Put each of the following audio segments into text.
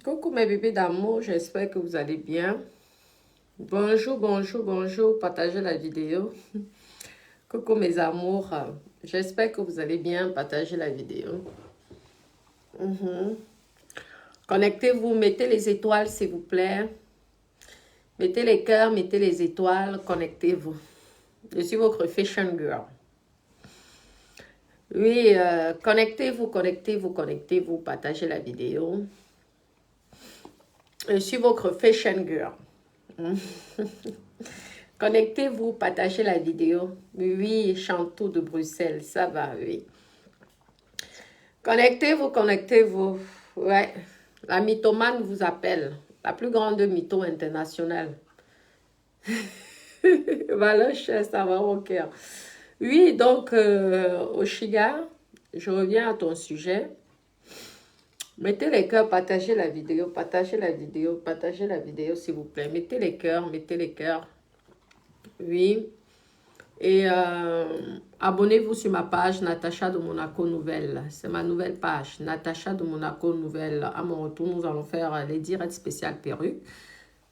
Coucou mes bébés d'amour, j'espère que vous allez bien. Bonjour, bonjour, bonjour, partagez la vidéo. Coucou mes amours, j'espère que vous allez bien, partagez la vidéo. Connectez-vous, mettez les étoiles s'il vous plaît. Mettez les cœurs, mettez les étoiles, connectez-vous. Je suis votre fashion girl. Oui, connectez-vous, connectez-vous, connectez-vous, partagez la vidéo. Je suis votre fashion girl. Connectez-vous, partagez la vidéo. Oui, Chantou de Bruxelles, ça va, oui. Connectez-vous, connectez-vous. Ouais, la mythomane vous appelle. La plus grande mytho internationale. Valoche, ça va au cœur. Oui, donc, Oshiga, je reviens à ton sujet. Mettez les cœurs, partagez la vidéo, partagez la vidéo, partagez la vidéo, s'il vous plaît. Mettez les cœurs, mettez les cœurs. Oui. Et abonnez-vous sur ma page Natacha de Monaco Nouvelle. C'est ma nouvelle page, Natacha de Monaco Nouvelle. À mon retour, nous allons faire les directs spéciales perruques.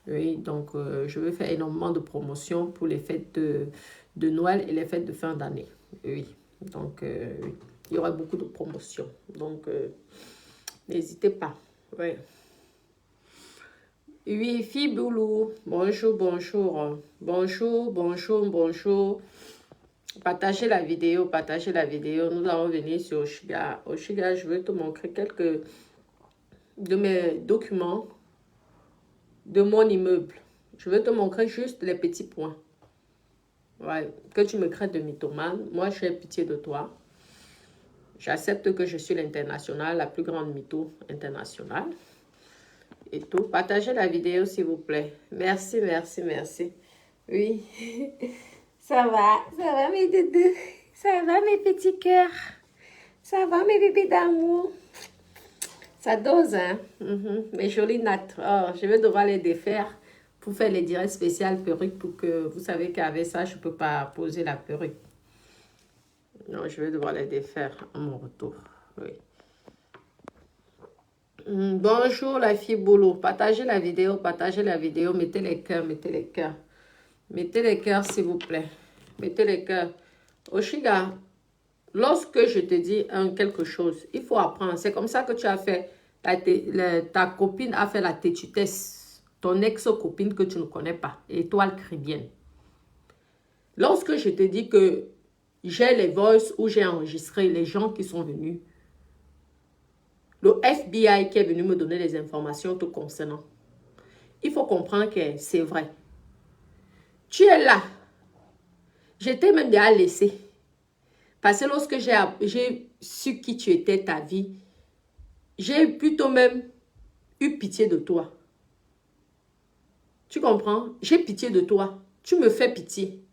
Oui, donc je vais faire énormément de promotions pour les fêtes de Noël et les fêtes de fin d'année. Oui, donc oui. Il y aura beaucoup de promotions. Donc, n'hésitez pas. Oui. Oui, Fiboulou. Bonjour, bonjour. Bonjour, bonjour, bonjour. Partagez la vidéo, partagez la vidéo. Nous allons venir sur Oshiga. Oshiga, je vais te montrer quelques de mes documents de mon immeuble. Je vais te montrer juste les petits points. Ouais, que tu me crées de mythomane. Moi, j'ai pitié de toi. J'accepte que je suis l'international, la plus grande mytho internationale. Et tout. Partagez la vidéo, s'il vous plaît. Merci, merci, merci. Oui. Ça va mes doudous, ça va mes petits cœurs, ça va mes bébés d'amour. Ça dose, hein? Mes jolies nattes. Oh, je vais devoir les défaire pour faire les directs spéciales perruques pour que vous savez qu'avec ça, je ne peux pas poser la perruque. Non, je vais devoir les défaire à mon retour. Oui. Bonjour la fille boulot. Partagez la vidéo, mettez les cœurs, mettez les cœurs. Mettez les cœurs, s'il vous plaît. Mettez les cœurs. Oshiga, lorsque je te dis quelque chose, il faut apprendre. C'est comme ça que tu as fait, ta copine a fait la têtutesse, ton ex-copine que tu ne connais pas, étoile caribéenne. Lorsque je te dis que j'ai les voices où j'ai enregistré les gens qui sont venus, le FBI qui est venu me donner les informations te concernant, il faut comprendre que c'est vrai. Tu es là. J'étais même déjà laissé. Parce que lorsque j'ai su qui tu étais, ta vie, j'ai plutôt même eu pitié de toi. Tu comprends? J'ai pitié de toi. Tu me fais pitié.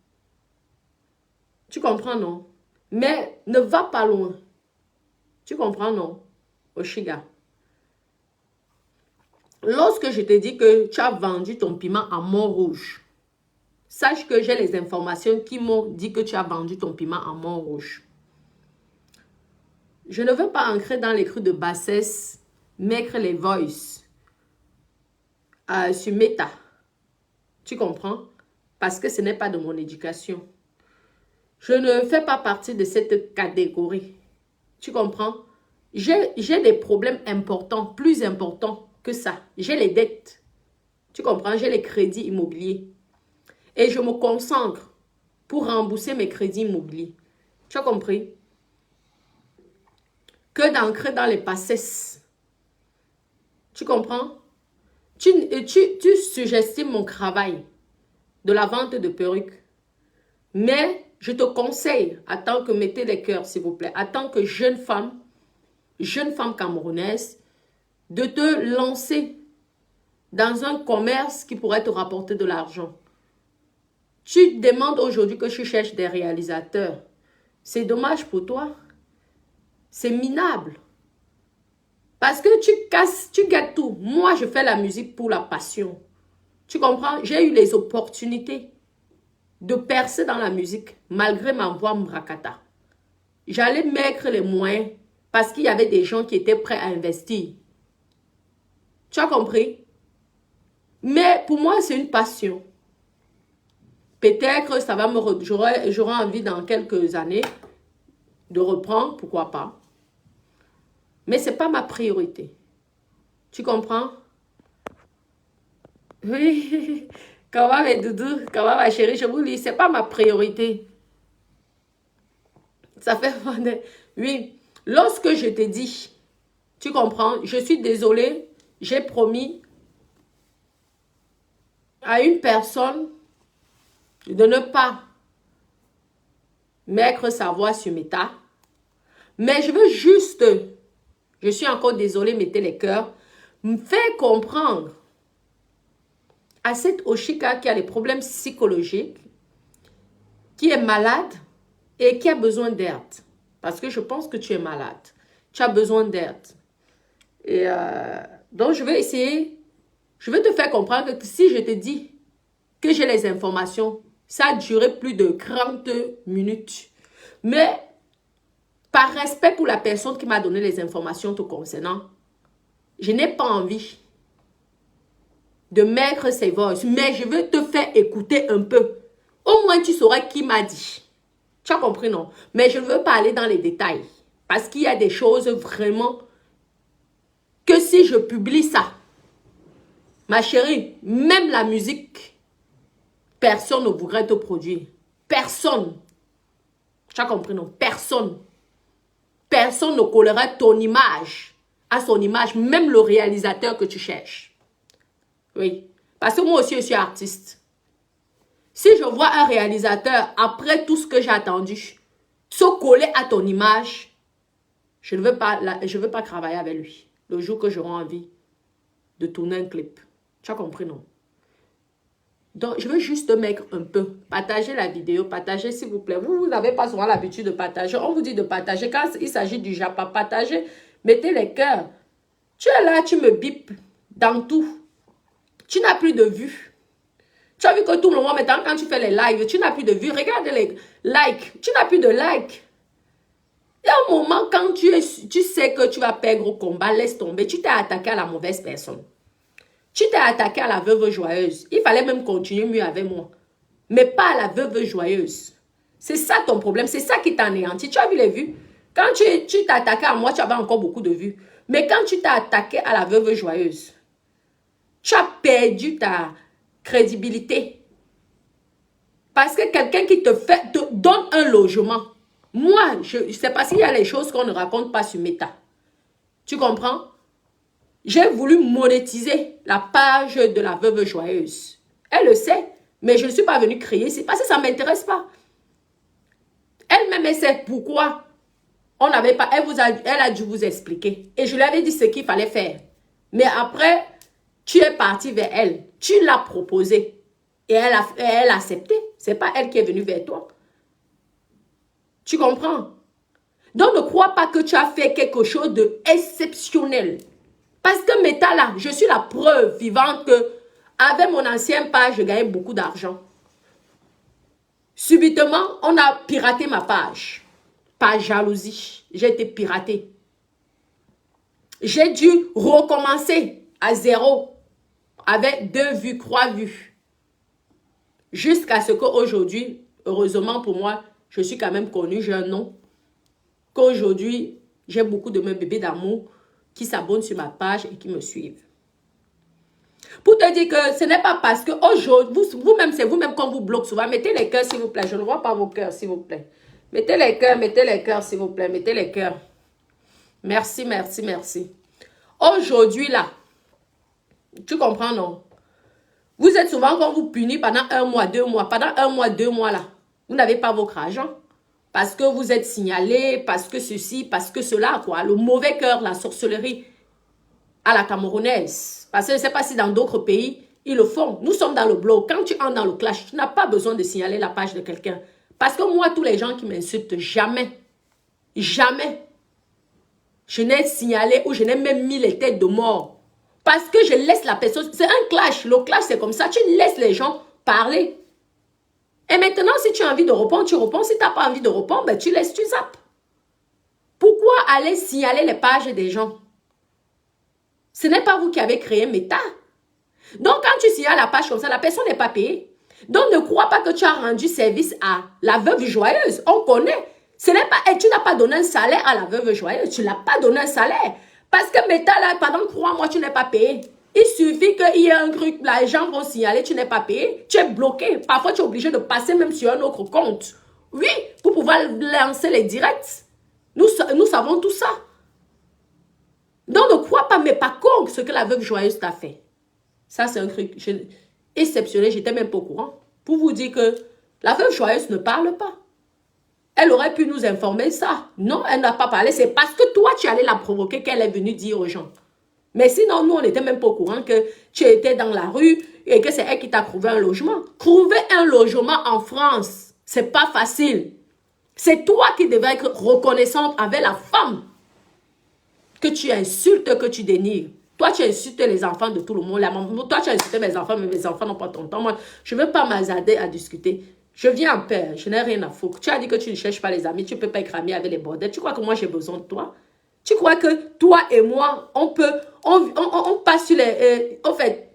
Tu comprends, non? Mais ne va pas loin. Tu comprends, non? Oshiga. Lorsque je te dis que tu as vendu ton piment à Montrouge, sache que j'ai les informations qui m'ont dit que tu as vendu ton piment à Montrouge. Je ne veux pas entrer dans les crues de bassesse, mettre les voices sur Meta. Tu comprends? Parce que ce n'est pas de mon éducation. Je ne fais pas partie de cette catégorie. Tu comprends? J'ai des problèmes importants, plus importants que ça. J'ai les dettes. Tu comprends? J'ai les crédits immobiliers. Et je me concentre pour rembourser mes crédits immobiliers. Tu as compris? Que d'entrer dans les passesses. Tu comprends? Tu sugestimes mon travail de la vente de perruques. Mais je te conseille, en tant que, mettez les cœurs s'il vous plaît, en tant que jeune femme camerounaise, de te lancer dans un commerce qui pourrait te rapporter de l'argent. Tu demandes aujourd'hui que je cherche des réalisateurs. C'est dommage pour toi. C'est minable. Parce que tu gâtes tout. Moi, je fais la musique pour la passion. Tu comprends? J'ai eu les opportunités de percer dans la musique, malgré ma voix mrakata. J'allais mettre les moyens parce qu'il y avait des gens qui étaient prêts à investir. Tu as compris? Mais pour moi, c'est une passion. Peut-être ça va j'aurai envie dans quelques années de reprendre, pourquoi pas. Mais ce n'est pas ma priorité. Tu comprends? Oui. Comment mes doudous, comment ma chérie, je vous dis, ce n'est pas ma priorité. Ça fait... Oui. Lorsque je te dis, tu comprends, je suis désolée, j'ai promis à une personne de ne pas mettre sa voix sur Meta. Mais je veux juste, je suis encore désolée, mettez les cœurs, me faire comprendre à cette Oshika qui a des problèmes psychologiques, qui est malade et qui a besoin d'aide. Parce que je pense que tu es malade. Tu as besoin d'aide. Et donc, je vais essayer, je vais te faire comprendre que si je te dis que j'ai les informations, ça a duré plus de 30 minutes. Mais par respect pour la personne qui m'a donné les informations te concernant, je n'ai pas envie de mettre ses voix, mais je veux te faire écouter un peu. Au moins, tu sauras qui m'a dit. Tu as compris, non? Mais je ne veux pas aller dans les détails. Parce qu'il y a des choses vraiment que si je publie ça, ma chérie, même la musique, personne ne voudrait te produire. Personne. Tu as compris, non? Personne. Personne ne collera ton image à son image, même le réalisateur que tu cherches. Oui. Parce que moi aussi, je suis artiste. Si je vois un réalisateur, après tout ce que j'ai attendu, se coller à ton image, je ne veux pas travailler avec lui. Le jour que j'aurai envie de tourner un clip. Tu as compris, non? Donc, je veux juste te mettre un peu. Partagez la vidéo, partagez s'il vous plaît. Vous n'avez pas souvent l'habitude de partager. On vous dit de partager. Quand il s'agit du Japa, partagez. Mettez les cœurs. Tu es là, tu me bipes dans tout. Tu n'as plus de vues. Tu as vu que tout le monde, maintenant, quand tu fais les lives, tu n'as plus de vues. Regarde les likes. Tu n'as plus de likes. Il y a un moment, quand tu sais que tu vas perdre au combat, laisse tomber. Tu t'es attaqué à la mauvaise personne. Tu t'es attaqué à la veuve joyeuse. Il fallait même continuer mieux avec moi. Mais pas à la veuve joyeuse. C'est ça ton problème. C'est ça qui t'anéantit. Tu as vu les vues? Quand tu t'es attaqué à moi, tu avais encore beaucoup de vues. Mais quand tu t'es attaqué à la veuve joyeuse, tu as perdu ta crédibilité. Parce que quelqu'un qui te donne un logement. Moi, je sais pas s'il y a les choses qu'on ne raconte pas sur Meta. Tu comprends? J'ai voulu monétiser la page de la veuve joyeuse. Elle le sait, mais je ne suis pas venue créer. C'est parce que ça ne m'intéresse pas. Elle-même, elle sait pourquoi on n'avait pas. Elle a dû vous expliquer. Et je lui avais dit ce qu'il fallait faire. Mais après, tu es parti vers elle. Tu l'as proposé. Et elle a accepté. Ce n'est pas elle qui est venue vers toi. Tu comprends? Donc, ne crois pas que tu as fait quelque chose d'exceptionnel. Parce que Meta, là, je suis la preuve vivante que avec mon ancienne page, je gagnais beaucoup d'argent. Subitement, on a piraté ma page. Par jalousie. J'ai été piratée. J'ai dû recommencer à zéro. Avec 2 vues, 3 vues. Jusqu'à ce qu'aujourd'hui, heureusement pour moi, je suis quand même connue, j'ai un nom. Qu'aujourd'hui, j'ai beaucoup de mes bébés d'amour qui s'abonnent sur ma page et qui me suivent. Pour te dire que ce n'est pas parce que aujourd'hui, vous-même, c'est vous-même qu'on vous bloque souvent. Mettez les cœurs, s'il vous plaît. Je ne vois pas vos cœurs, s'il vous plaît. Mettez les cœurs, s'il vous plaît. Mettez les cœurs. Merci, merci, merci. Aujourd'hui, là, tu comprends, non? Vous êtes souvent qu'on vous punit pendant 1 mois, 2 mois. Pendant 1 mois, 2 mois, là, vous n'avez pas votre argent. Parce que vous êtes signalé, parce que ceci, parce que cela, quoi. Le mauvais cœur, la sorcellerie à la camerounaise. Parce que je ne sais pas si dans d'autres pays, ils le font. Nous sommes dans le blog. Quand tu entres dans le clash, tu n'as pas besoin de signaler la page de quelqu'un. Parce que moi, tous les gens qui m'insultent, jamais, jamais, je n'ai signalé ou je n'ai même mis les têtes de mort. Parce que je laisse la personne... C'est un clash. Le clash, c'est comme ça. Tu laisses les gens parler. Et maintenant, si tu as envie de répondre, tu réponds. Si tu n'as pas envie de répondre, ben, tu laisses, tu zappes. Pourquoi aller signaler les pages des gens? Ce n'est pas vous qui avez créé Meta. Donc, quand tu signales la page comme ça, la personne n'est pas payée. Donc, ne crois pas que tu as rendu service à la veuve joyeuse. On connaît. Ce n'est pas, tu n'as pas donné un salaire à la veuve joyeuse. Tu n'as pas donné un salaire. Parce que Meta, là, pendant 3 mois, tu n'es pas payé. Il suffit qu'il y ait un truc, là, les gens vont signaler, tu n'es pas payé. Tu es bloqué. Parfois, tu es obligé de passer même sur un autre compte. Oui, pour pouvoir lancer les directs. Nous savons tout ça. Donc, ne crois pas, mais par contre, ce que la veuve joyeuse t'a fait. Ça, c'est un truc exceptionnel. J'étais même pas au courant. Pour vous dire que la veuve joyeuse ne parle pas. Elle aurait pu nous informer ça. Non, elle n'a pas parlé. C'est parce que toi, tu allais la provoquer qu'elle est venue dire aux gens. Mais sinon, nous, on n'était même pas au courant que tu étais dans la rue et que c'est elle qui t'a trouvé un logement. Trouver un logement en France, c'est pas facile. C'est toi qui devais être reconnaissante avec la femme que tu insultes, que tu dénigres. Toi, tu insultes les enfants de tout le monde. Toi, tu as insulté mes enfants, mais mes enfants n'ont pas ton temps. Moi, je ne veux pas m'hazarder à discuter. Je viens en paix, je n'ai rien à foutre. Tu as dit que tu ne cherches pas les amis, tu ne peux pas être ami avec les bordels. Tu crois que moi, j'ai besoin de toi? Tu crois que toi et moi, on passe sur les... en fait,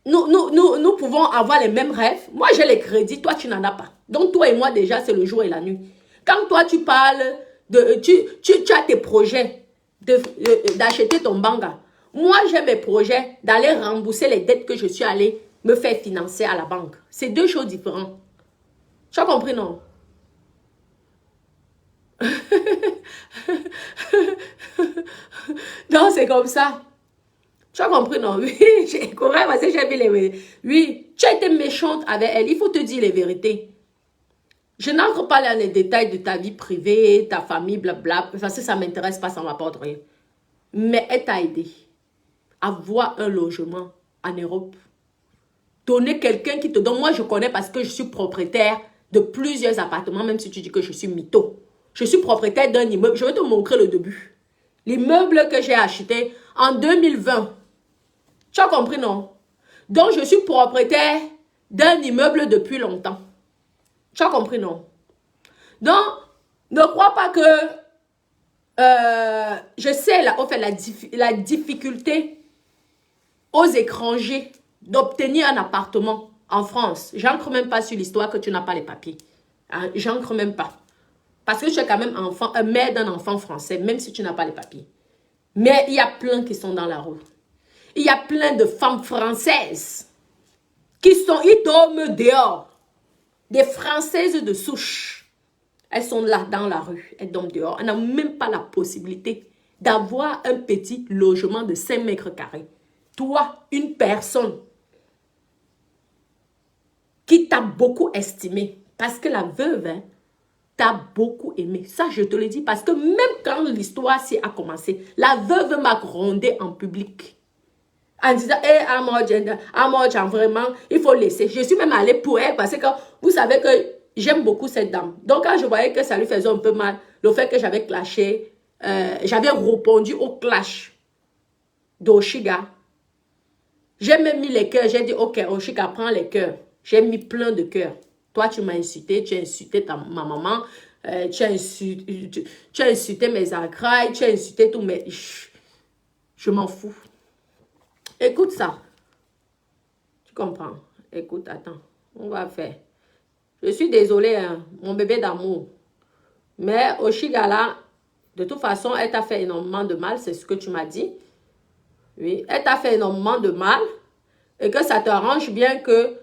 nous pouvons avoir les mêmes rêves. Moi, j'ai les crédits, toi, tu n'en as pas. Donc, toi et moi, déjà, c'est le jour et la nuit. Quand toi, tu parles, tu as tes projets d'acheter ton banga. Moi, j'ai mes projets d'aller rembourser les dettes que je suis allée me faire financer à la banque. C'est deux choses différentes. Tu as compris, non? Non, c'est comme ça. Tu as compris, non? Oui, j'ai couru parce que j'ai vu les... Oui, tu as été méchante avec elle. Il faut te dire les vérités. Je n'entre pas dans les détails de ta vie privée, ta famille, blabla, parce que ça ne m'intéresse pas, ça ne m'apporte rien. Mais elle t'a aidé à avoir un logement en Europe. Donner quelqu'un qui te donne. Moi, je connais parce que je suis propriétaire de plusieurs appartements, même si tu dis que je suis mytho. Je suis propriétaire d'un immeuble. Je vais te montrer le début. L'immeuble que j'ai acheté en 2020. Tu as compris, non? Donc, je suis propriétaire d'un immeuble depuis longtemps. Tu as compris, non? Donc, ne crois pas que je sais la difficulté aux étrangers d'obtenir un appartement en France. J'encre même pas sur l'histoire que tu n'as pas les papiers. Hein? J'encre même pas. Parce que tu es quand même mère d'un enfant français, même si tu n'as pas les papiers. Mais il y a plein qui sont dans la rue. Il y a plein de femmes françaises ils dorment dehors. Des Françaises de souche. Elles sont là dans la rue. Elles dorment dehors. Elles n'ont même pas la possibilité d'avoir un petit logement de 5 mètres carrés. Toi, une personne qui t'a beaucoup estimé, parce que la veuve t'a beaucoup aimé. Ça, je te le dis parce que même quand l'histoire a commencé, la veuve m'a grondé en public. En disant, Amodjan, vraiment, il faut laisser. Je suis même allée pour elle parce que vous savez que j'aime beaucoup cette dame. Donc, quand je voyais que ça lui faisait un peu mal, le fait que j'avais clashé, j'avais répondu au clash d'Oshiga. J'ai même mis les cœurs. J'ai dit, ok, Oshiga, prends les cœurs. J'ai mis plein de cœurs. Toi, tu m'as insulté, tu as insulté ma maman, tu as insulté mes agrailles, tu as insulté tout, mais je m'en fous. Écoute ça. Tu comprends? Écoute, attends. On va faire. Je suis désolée, hein, mon bébé d'amour. Mais Oshigala, de toute façon, elle t'a fait énormément de mal. C'est ce que tu m'as dit. Oui, elle t'a fait énormément de mal. Et que ça t'arrange bien que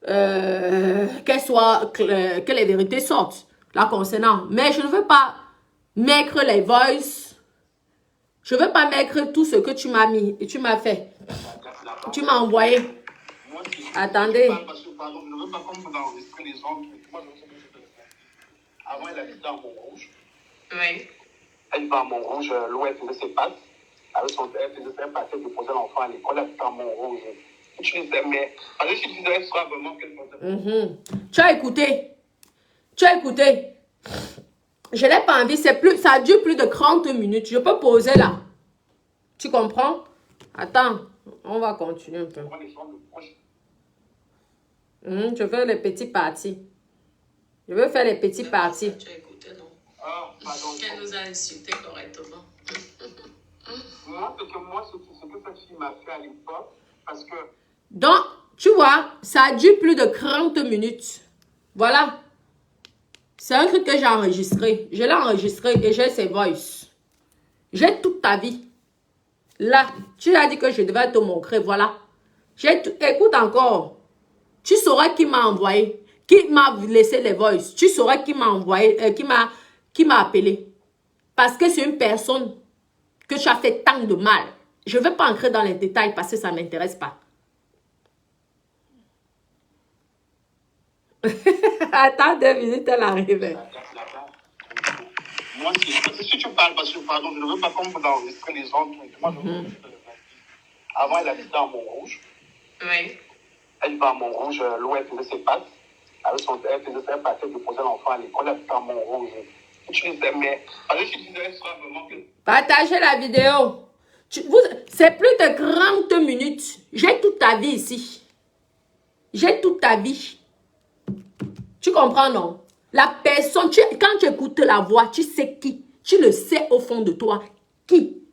que les vérités sortent là concernant. Mais je ne veux pas mettre les voices. Je ne veux pas mettre tout ce que tu m'as mis et tu m'as fait. Tu m'as envoyé. Attendez. Avant, elle habitait à Montrouge. Oui. Elle va à Montrouge, l'eau, elle faisait ses pattes. Elle faisait ses pattes, elle déposait l'enfant à l'école, elle habitait à Montrouge. Tu disais, mais parce que tu disais, elle sera vraiment qu'elle faisait. Tu as écouté. Tu as écouté. Je n'ai pas envie, ça dure plus de 30 minutes. Je peux poser là. Tu comprends? Attends, on va continuer un peu. Je veux les petits parties. Je veux faire les petits parties. Tu as écouté, non? Ah, pardon. Elle nous a insulté correctement. Moi, ce que que moi, ce que cette fille m'a fait à l'époque, parce que... Donc, tu vois, ça a duré plus de 30 minutes. Voilà. C'est un truc que j'ai enregistré. Je l'ai enregistré et j'ai ses voices. J'ai toute ta vie. Là, tu as dit que je devais te montrer, voilà. Écoute encore. Tu sauras qui m'a envoyé, qui m'a laissé les voices. Tu sauras qui m'a envoyé, qui m'a appelé. Parce que c'est une personne que tu as fait tant de mal. Je ne vais pas entrer dans les détails parce que ça ne m'intéresse pas. Attends 2 minutes, elle arrive. Moi, si tu parles, parce que, pardon, je ne veux pas qu'on vous enregistrer les autres. Moi, je veux Avant, elle habitait à Montrouge. Oui. Elle va à Montrouge, l'eau, elle faisait ses pattes. Elle faisait ses pattes, elle déposait l'enfant à l'école, elle habitait à Montrouge. Je disais, mais, parce que je disais, vraiment que... Partagez la vidéo. C'est plus de 30 minutes. J'ai toute ta vie ici. J'ai toute ta vie. Tu comprends, non? La personne, quand tu écoutes la voix, tu sais qui. Tu le sais au fond de toi. Qui?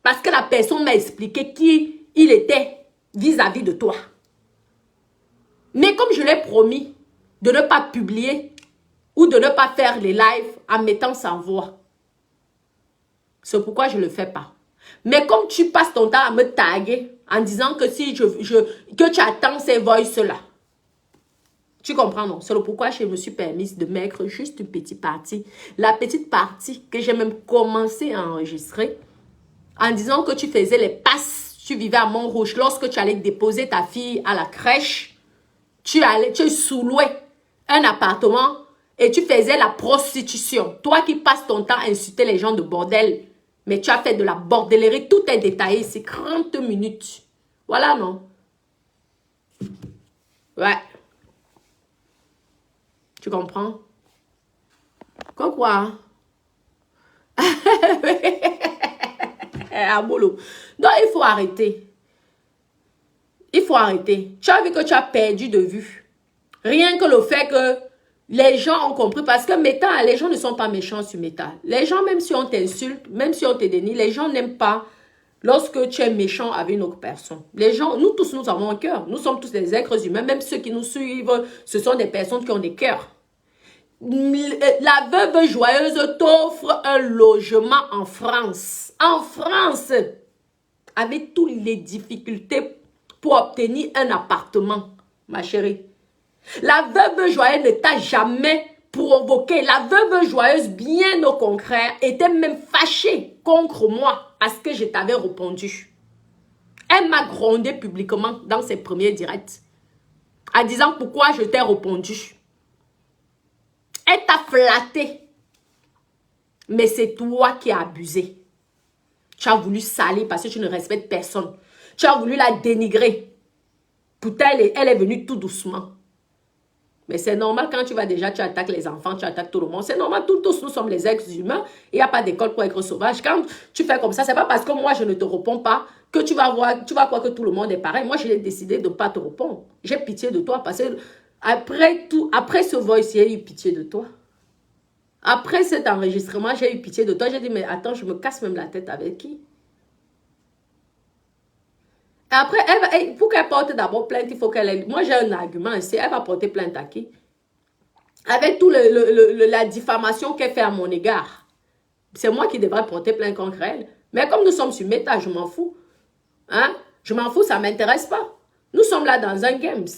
Parce que la personne m'a expliqué qui il était vis-à-vis de toi. Mais comme je l'ai promis de ne pas publier ou de ne pas faire les lives en mettant sa voix, c'est pourquoi je ne le fais pas. Mais comme tu passes ton temps à me taguer en disant que si que tu attends ces voices-là, tu comprends, non? C'est le pourquoi je me suis permise de mettre juste une petite partie. La petite partie que j'ai même commencé à enregistrer en disant que tu faisais les passes, tu vivais à Montrouge. Lorsque tu allais déposer ta fille à la crèche, tu sous-louais un appartement et tu faisais la prostitution. Toi qui passes ton temps à insulter les gens de bordel, mais tu as fait de la bordellerie, tout est détaillé, c'est 30 minutes. Voilà, non? Ouais. Tu comprends? Quoi? Abolo. Donc, il faut arrêter. Il faut arrêter. Tu as vu que tu as perdu de vue. Rien que le fait que les gens ont compris. Parce que Meta, les gens ne sont pas méchants sur Meta. Les gens, même si on t'insulte, même si on te dénie, les gens n'aiment pas lorsque tu es méchant avec une autre personne. Les gens, nous tous, nous avons un cœur. Nous sommes tous des êtres humains. Même ceux qui nous suivent, ce sont des personnes qui ont des cœurs. La veuve joyeuse t'offre un logement en France. En France, avec toutes les difficultés pour obtenir un appartement, ma chérie. La veuve joyeuse ne t'a jamais provoqué. La veuve joyeuse, bien au contraire, était même fâchée contre moi parce que je t'avais répondu. Elle m'a grondé publiquement dans ses premiers directs en disant pourquoi je t'ai répondu. Elle t'a flatté. Mais c'est toi qui as abusé. Tu as voulu salir parce que tu ne respectes personne. Tu as voulu la dénigrer. Pourtant, elle est venue tout doucement. Mais c'est normal quand tu vas déjà, tu attaques les enfants, tu attaques tout le monde. C'est normal, tous nous sommes les êtres humains. Il n'y a pas d'école pour être sauvage. Quand tu fais comme ça, c'est pas parce que moi je ne te réponds pas que tu vas croire que tout le monde est pareil. Moi, j'ai décidé de ne pas te répondre. J'ai pitié de toi parce que après ce voice, j'ai eu pitié de toi. Après cet enregistrement, j'ai eu pitié de toi. J'ai dit, mais attends, je me casse même la tête avec qui? Après, pour qu'elle porte d'abord plainte, il faut qu'elle ait... Moi, j'ai un argument ici. Elle va porter plainte à qui? Avec tout la diffamation qu'elle fait à mon égard. C'est moi qui devrais porter plainte contre elle. Mais comme nous sommes sur Meta, je m'en fous. Hein? Je m'en fous, ça ne m'intéresse pas. Nous sommes là dans un games.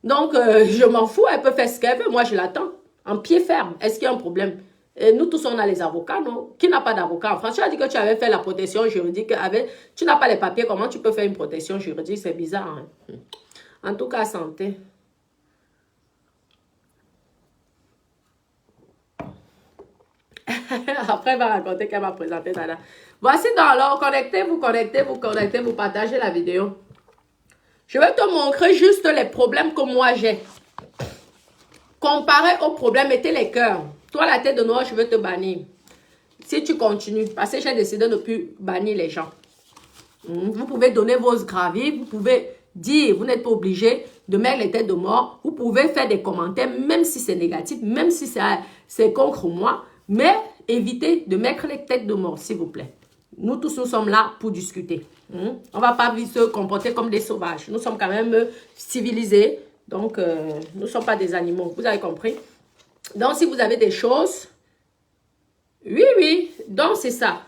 Donc, je m'en fous. Elle peut faire ce qu'elle veut. Moi, je l'attends. En pied ferme. Est-ce qu'il y a un problème? Et nous tous, on a les avocats, non? Qui n'a pas d'avocat en France? Tu as dit que tu avais fait la protection juridique. Tu n'as pas les papiers. Comment tu peux faire une protection juridique? C'est bizarre. Hein? En tout cas, santé. Après, elle va raconter qu'elle m'a présenté Dada. Voici dans l'ordre. Connectez-vous, partagez la vidéo. Je vais te montrer juste les problèmes que moi j'ai. Comparé aux problèmes, mettez les cœurs. Toi, la tête de noir, je veux te bannir. Si tu continues, parce que j'ai décidé de ne plus bannir les gens. Vous pouvez donner vos graviers, vous pouvez dire, vous n'êtes pas obligé de mettre les têtes de mort. Vous pouvez faire des commentaires, même si c'est négatif, même si c'est contre moi. Mais évitez de mettre les têtes de mort, s'il vous plaît. Nous tous, nous sommes là pour discuter. On ne va pas se comporter comme des sauvages. Nous sommes quand même civilisés. Donc, nous ne sommes pas des animaux. Vous avez compris? Donc, si vous avez des choses... Oui. Donc, c'est ça.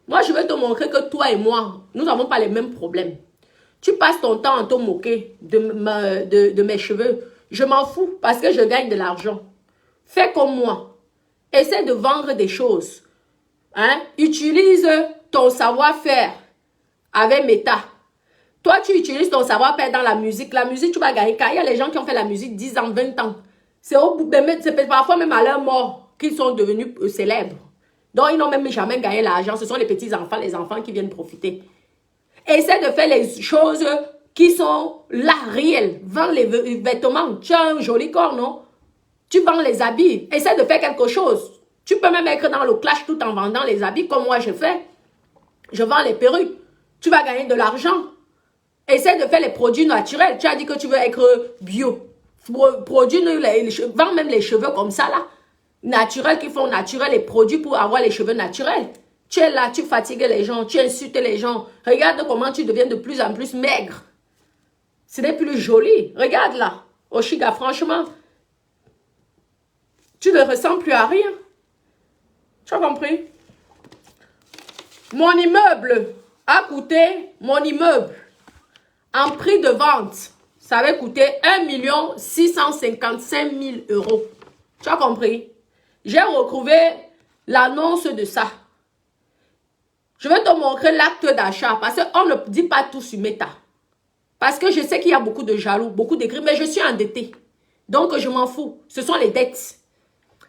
Moi, je vais te montrer que toi et moi, nous n'avons pas les mêmes problèmes. Tu passes ton temps à te moquer de mes cheveux. Je m'en fous parce que je gagne de l'argent. Fais comme moi. Essaie de vendre des choses. Utilise ton savoir-faire avec Meta. Toi, tu utilises ton savoir-faire dans la musique. La musique, tu vas gagner. Car il y a les gens qui ont fait la musique 10 ans, 20 ans. C'est parfois même à leur mort qu'ils sont devenus célèbres. Donc, ils n'ont même jamais gagné l'argent. Ce sont les petits-enfants, les enfants qui viennent profiter. Essaie de faire les choses qui sont là, réelles. Vends les vêtements. Tu as un joli corps, non? Tu vends les habits. Essaie de faire quelque chose. Tu peux même être dans le clash tout en vendant les habits comme moi je fais. Je vends les perruques. Tu vas gagner de l'argent. Essaie de faire les produits naturels. Tu as dit que tu veux être bio. Vends même les cheveux comme ça là. Naturels qui font naturel, les produits pour avoir les cheveux naturels. Tu es là, tu fatigues les gens, tu insultes les gens. Regarde comment tu deviens de plus en plus maigre. Ce n'est plus joli. Regarde là. Oshiga, franchement, tu ne ressens plus à rien. Tu as compris? Mon immeuble a coûté, en prix de vente, ça avait coûté 1 655 000 euros. Tu as compris? J'ai retrouvé l'annonce de ça. Je vais te montrer l'acte d'achat parce qu'on ne dit pas tout sur Meta. Parce que je sais qu'il y a beaucoup de jaloux, beaucoup d'écrits, mais je suis endettée. Donc, je m'en fous. Ce sont les dettes.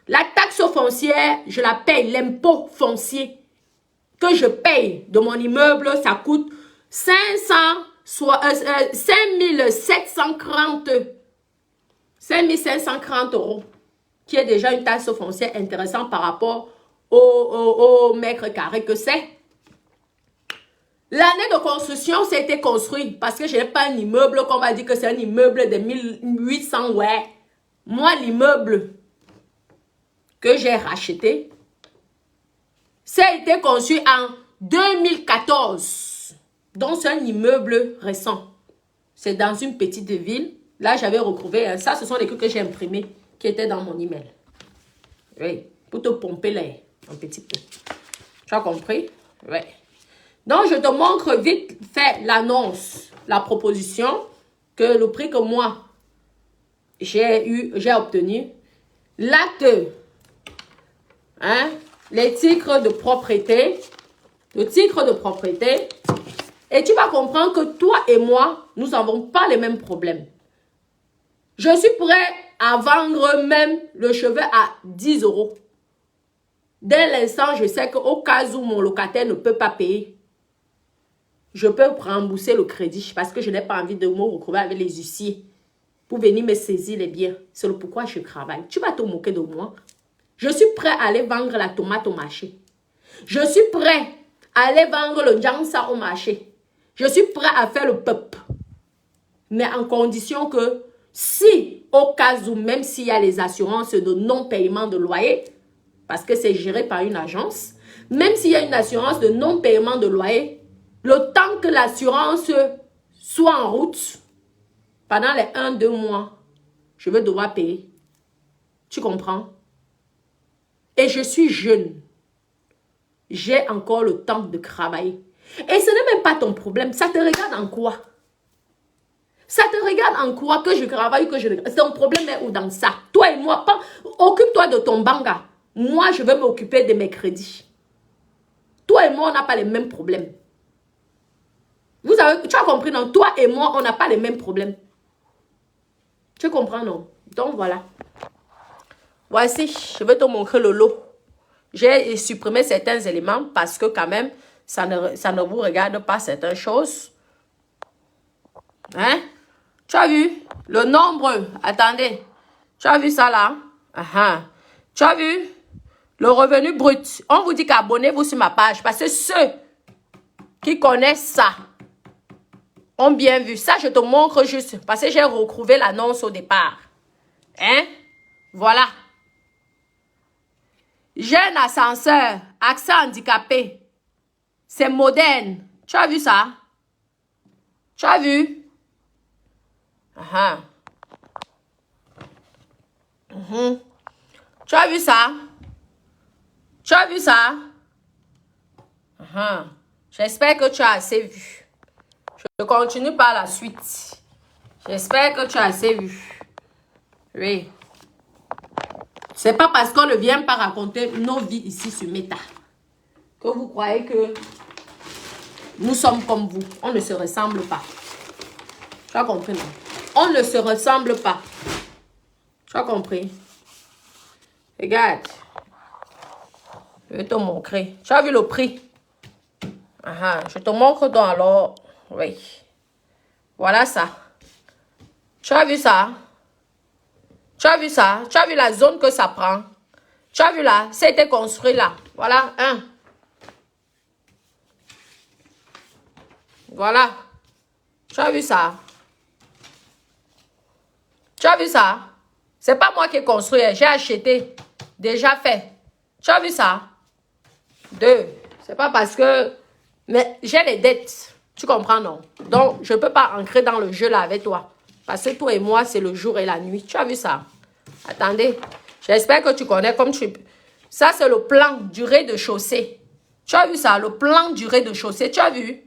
La taxe foncière, je la paye. L'impôt foncier que je paye de mon immeuble, ça coûte 5530 euros, qui est déjà une taxe foncière intéressante par rapport au mètre carré que c'est. L'année de construction, c'était construit parce que je n'ai pas un immeuble qu'on va dire que c'est un immeuble de 1800, ouais. Moi, l'immeuble que j'ai racheté, ça a été conçu en 2014. Donc, c'est un immeuble récent. C'est dans une petite ville. Là, j'avais retrouvé, ça, ce sont les trucs que j'ai imprimés qui étaient dans mon email. Oui, pour te pomper l'air un petit peu. Tu as compris? Oui. Donc, je te montre vite fait l'annonce, la proposition, que le prix que moi, j'ai obtenu. L'acte, les titres de propriété, le titre de propriété, et tu vas comprendre que toi et moi, nous n'avons pas les mêmes problèmes. Je suis prêt à vendre même le cheveu à 10 euros. Dès l'instant, je sais qu'au cas où mon locataire ne peut pas payer, je peux rembourser le crédit parce que je n'ai pas envie de me retrouver avec les huissiers pour venir me saisir les biens. C'est le pourquoi je travaille. Tu vas te moquer de moi. Je suis prêt à aller vendre la tomate au marché. Je suis prêt à aller vendre le jansa au marché. Je suis prêt à faire le peuple. Mais en condition que si, au cas où, même s'il y a les assurances de non-paiement de loyer, parce que c'est géré par une agence, même s'il y a une assurance de non-paiement de loyer, le temps que l'assurance soit en route, pendant les 1-2 mois, je vais devoir payer. Tu comprends? Et je suis jeune. J'ai encore le temps de travailler. Et ce n'est même pas ton problème. Ça te regarde en quoi? Ça te regarde en quoi que je travaille, que je... Ton problème est où dans ça? Toi et moi, occupe-toi de ton banga. Moi, je vais m'occuper de mes crédits. Toi et moi, on n'a pas les mêmes problèmes. Tu as compris, non? Toi et moi, on n'a pas les mêmes problèmes. Tu comprends, non? Donc, voilà. Voici, je vais te montrer le lot. J'ai supprimé certains éléments parce que quand même, ça ne vous regarde pas certaines choses. Hein? Tu as vu le nombre? Attendez. Tu as vu ça là? Tu as vu le revenu brut? On vous dit qu'abonnez-vous sur ma page parce que ceux qui connaissent ça ont bien vu. Ça, je te montre juste parce que j'ai retrouvé l'annonce au départ. Hein? Voilà. J'ai un ascenseur, accès handicapé, C'est moderne. Tu as vu ça? Tu as vu? Ah. Tu as vu ça? Tu as vu ça? J'espère que tu as assez vu. Je continue par la suite. J'espère que tu as assez vu. Oui. C'est pas parce qu'on ne vient pas raconter nos vies ici sur Meta que vous croyez que nous sommes comme vous. On ne se ressemble pas. Tu as compris, non? On ne se ressemble pas. Tu as compris? Regarde. Je vais te montrer. Tu as vu le prix? Je te montre donc alors. Oui. Voilà ça. Tu as vu ça? Tu as vu ça? Tu as vu la zone que ça prend? Tu as vu là? C'était construit là. Voilà, un. Voilà. Tu as vu ça? Tu as vu ça? C'est pas moi qui ai construit. J'ai acheté. Déjà fait. Tu as vu ça? 2. C'est pas parce que... Mais j'ai les dettes. Tu comprends, non? Donc, je ne peux pas entrer dans le jeu là avec toi. Parce que toi et moi, c'est le jour et la nuit. Tu as vu ça? Attendez. J'espère que tu connais comme tu... Ça, c'est le plan du rez-de-chaussée. Tu as vu ça? Le plan du rez-de-chaussée. Tu as vu?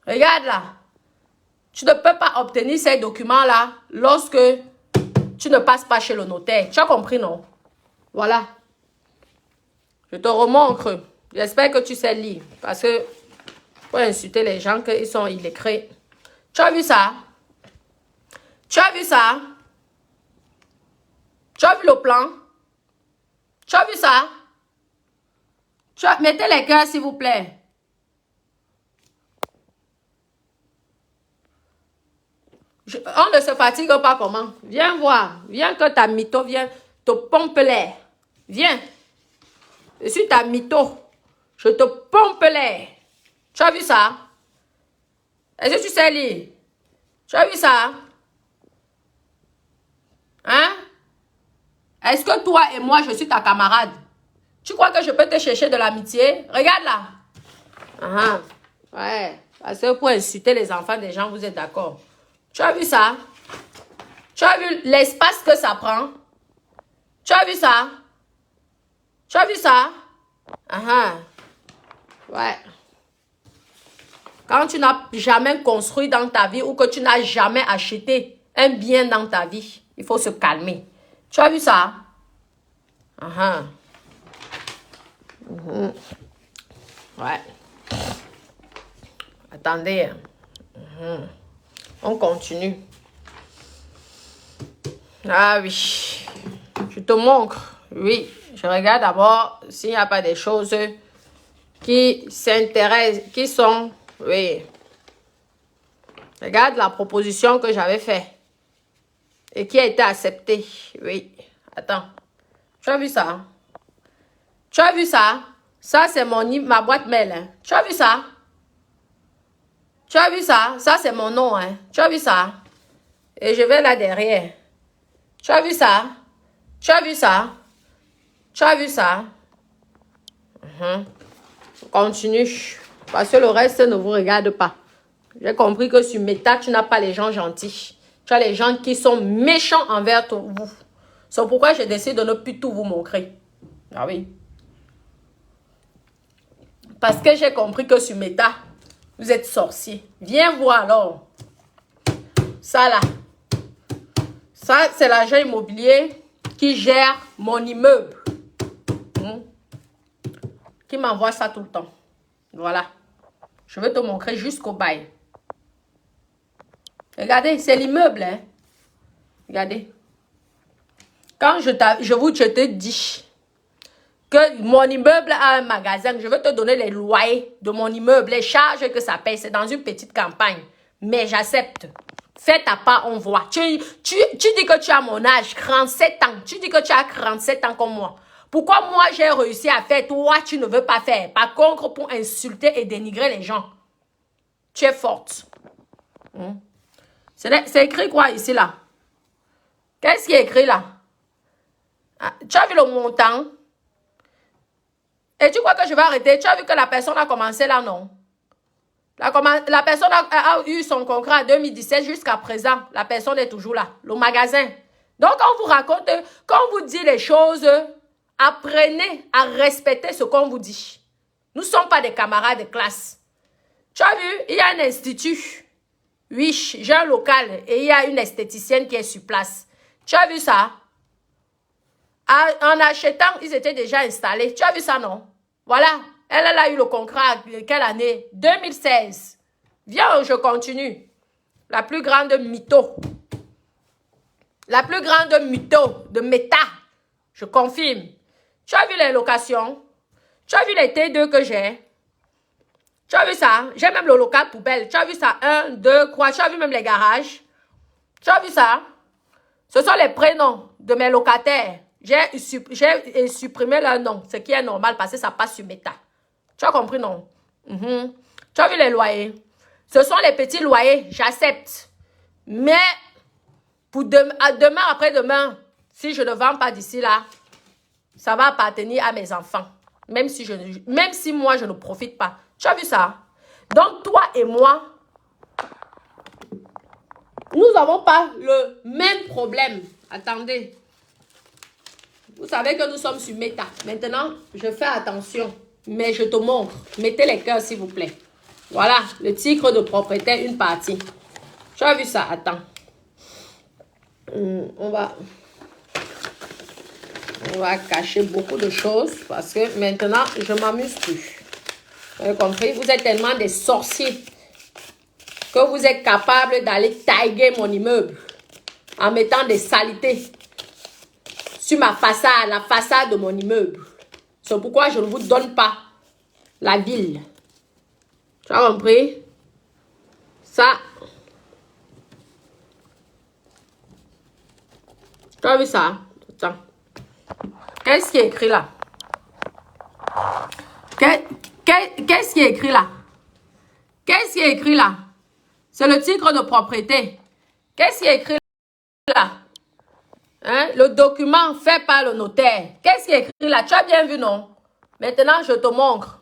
Regarde là. Tu ne peux pas obtenir ces documents-là lorsque tu ne passes pas chez le notaire. Tu as compris, non? Voilà. Je te remontre. J'espère que tu sais lire. Parce que pour insulter les gens qu'ils sont illettrés. Tu as vu ça? Tu as vu ça? Tu as vu le plan? Tu as vu ça? Mettez les cœurs, s'il vous plaît. On ne se fatigue pas comment? Viens voir. Viens que ta mytho vienne te pompe l'air. Viens. Je suis ta mytho. Je te pompe l'air. Tu as vu ça? Est-ce que tu sais lire? Tu as vu ça? Hein? Est-ce que toi et moi, je suis ta camarade? Tu crois que je peux te chercher de l'amitié? Regarde là. Ouais. Parce que pour insulter les enfants des gens, vous êtes d'accord. Tu as vu ça? Tu as vu l'espace que ça prend? Tu as vu ça? Tu as vu ça? Ouais. Quand tu n'as jamais construit dans ta vie ou que tu n'as jamais acheté un bien dans ta vie, il faut se calmer. Tu as vu ça? Ouais. Attendez. On continue. Ah oui. Je te montre. Oui. Je regarde d'abord s'il n'y a pas des choses qui s'intéressent, qui sont... Oui. Regarde la proposition que j'avais faite. Et qui a été acceptée. Oui. Attends. Tu as vu ça? Tu as vu ça? Ça, c'est ma boîte mail. Hein. Tu as vu ça? Tu as vu ça? Ça, c'est mon nom. Hein. Tu as vu ça? Et je vais là derrière. Tu as vu ça? Tu as vu ça? Tu as vu ça? Continue. Parce que le reste ne vous regarde pas. J'ai compris que sur Meta, tu n'as pas les gens gentils. Tu as les gens qui sont méchants envers vous. C'est pourquoi j'ai décidé de ne plus tout vous montrer. Ah oui. Parce que j'ai compris que sur Meta, vous êtes sorcier. Viens voir alors. Ça là. Ça, c'est l'agent immobilier qui gère mon immeuble. Qui m'envoie ça tout le temps. Voilà. Je vais te montrer jusqu'au bail. Regardez, c'est l'immeuble. Hein? Regardez. Quand je te dis que mon immeuble a un magasin, je vais te donner les loyers de mon immeuble, les charges que ça paye. C'est dans une petite campagne. Mais j'accepte. Fais ta part, on voit. Tu dis que tu as mon âge, 37 ans. Tu dis que tu as 37 ans comme moi. Pourquoi moi j'ai réussi à faire, toi tu ne veux pas faire? Par contre, pour insulter et dénigrer les gens, tu es forte. C'est écrit quoi ici là? Qu'est-ce qui est écrit là? Tu as vu le montant? Et tu crois que je vais arrêter? Tu as vu que la personne a commencé là, non? La personne a eu son contrat en 2017 jusqu'à présent. La personne est toujours là, le magasin. Donc, quand on vous raconte, quand on vous dit les choses, apprenez à respecter ce qu'on vous dit. Nous ne sommes pas des camarades de classe. Tu as vu, il y a un institut. Oui, j'ai un local et il y a une esthéticienne qui est sur place. Tu as vu ça? En achetant, ils étaient déjà installés. Tu as vu ça, non? Voilà. Elle a eu le contrat. Quelle année? 2016. Viens, je continue. La plus grande mytho. La plus grande mytho de Meta. Je confirme. Tu as vu les locations? Tu as vu les T2 que j'ai? Tu as vu ça? J'ai même le local poubelle. Tu as vu ça? 1, 2, 3. Tu as vu même les garages? Tu as vu ça? Ce sont les prénoms de mes locataires. J'ai supprimé leur nom, ce qui est normal parce que ça passe sur Meta. Tu as compris, non? Tu as vu les loyers? Ce sont les petits loyers, j'accepte. Mais pour demain, après-demain, si je ne vends pas d'ici là, ça va appartenir à mes enfants. Même si moi, je ne profite pas. Tu as vu ça? Donc, toi et moi, nous n'avons pas le même problème. Attendez. Vous savez que nous sommes sur Meta. Maintenant, je fais attention. Mais je te montre. Mettez les cœurs, s'il vous plaît. Voilà, le titre de propriétaire, une partie. Tu as vu ça? Attends. On va cacher beaucoup de choses parce que maintenant, je ne m'amuse plus. Vous avez compris? Vous êtes tellement des sorciers que vous êtes capables d'aller taguer mon immeuble en mettant des saletés sur ma façade, la façade de mon immeuble. C'est pourquoi je ne vous donne pas la ville. Tu as compris? Ça. Tu as vu ça? Attends. Qu'est-ce qui est écrit là? Qu'est-ce qui est écrit là? Qu'est-ce qui est écrit là? C'est le titre de propriété. Qu'est-ce qui est écrit là? Hein? Le document fait par le notaire. Qu'est-ce qui est écrit là? Tu as bien vu, non? Maintenant, je te montre.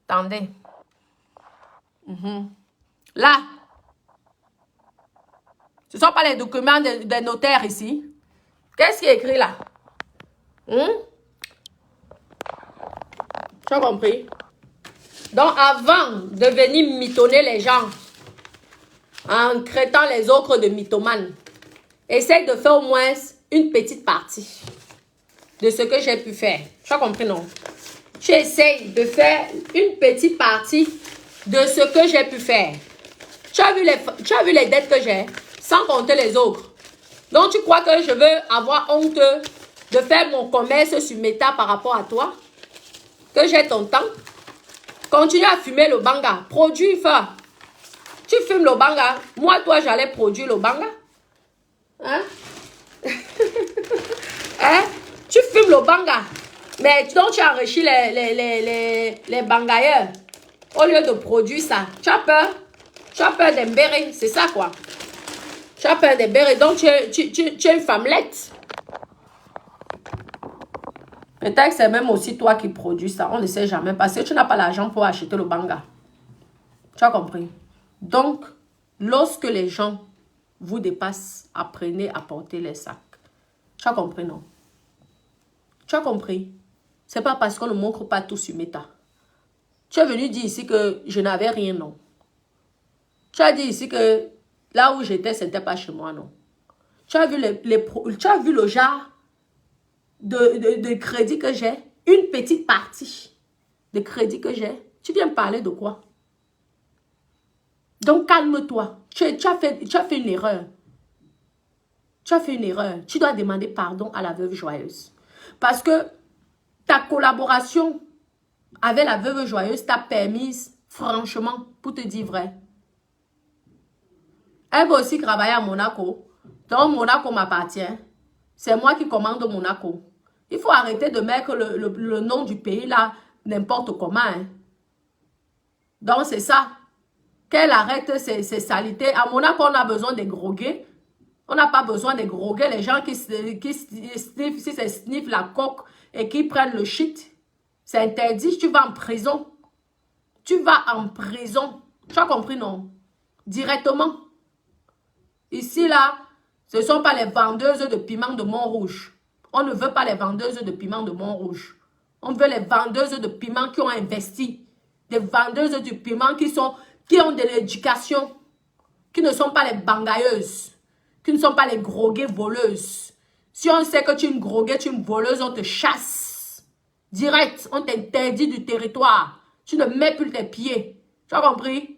Attendez. Là. Ce ne sont pas les documents des notaires ici. Qu'est-ce qui est écrit là? Tu as compris? Donc, avant de venir mitonner les gens, en traitant les autres de mythomanes, essaye de faire au moins une petite partie de ce que j'ai pu faire. Tu as compris, non? Tu essayes de faire une petite partie de ce que j'ai pu faire. Tu as vu les dettes que j'ai, sans compter les autres. Donc, tu crois que je veux avoir honte de faire mon commerce sur Meta par rapport à toi? Que j'ai ton temps? Continue à fumer le banga. Produis fort. Tu fumes le banga. Moi, toi, j'allais produire le banga. Hein? Hein? Tu fumes le banga. Mais donc, tu enrichis les bangailleurs. Au lieu de produire ça. Tu as peur? Tu as peur d'embérer. C'est ça, quoi. Tu as peur d'embérer. Donc, tu es une femmelette. Peut-être que c'est même aussi toi qui produis ça. On ne sait jamais. Parce que tu n'as pas l'argent pour acheter le banga. Tu as compris? Donc, lorsque les gens vous dépassent, apprenez à porter les sacs. Tu as compris, non? Tu as compris? C'est pas parce qu'on ne montre pas tout sur Meta. Tu es venu dire ici que je n'avais rien, non? Tu as dit ici que là où j'étais, ce n'était pas chez moi, non? Tu as vu, tu as vu le genre de crédit que j'ai? Une petite partie de crédit que j'ai. Tu viens me parler de quoi? Donc, calme-toi. Tu as fait une erreur. Tu as fait une erreur. Tu dois demander pardon à la veuve joyeuse. Parce que ta collaboration avec la veuve joyeuse t'a permis, franchement, pour te dire vrai. Elle va aussi travailler à Monaco. Donc, Monaco m'appartient. C'est moi qui commande Monaco. Il faut arrêter de mettre le nom du pays là, n'importe comment. Hein. Donc, c'est ça. Qu'elle arrête ses saletés. À Monaco, on a besoin des gros gays. On n'a pas besoin des gros gays. Les gens qui sniffent, si c'est sniff la coque et qui prennent le shit. C'est interdit, tu vas en prison. Tu vas en prison. Tu as compris, non? Directement. Ici, là, ce ne sont pas les vendeuses de piment de Montrouge. On ne veut pas les vendeuses de piment de Montrouge. On veut les vendeuses de piment qui ont investi. Des vendeuses de piment qui ont de l'éducation. Qui ne sont pas les bangailleuses. Qui ne sont pas les groguées voleuses. Si on sait que tu es une groguée, tu es une voleuse, on te chasse. Direct, on t'interdit du territoire. Tu ne mets plus tes pieds. Tu as compris?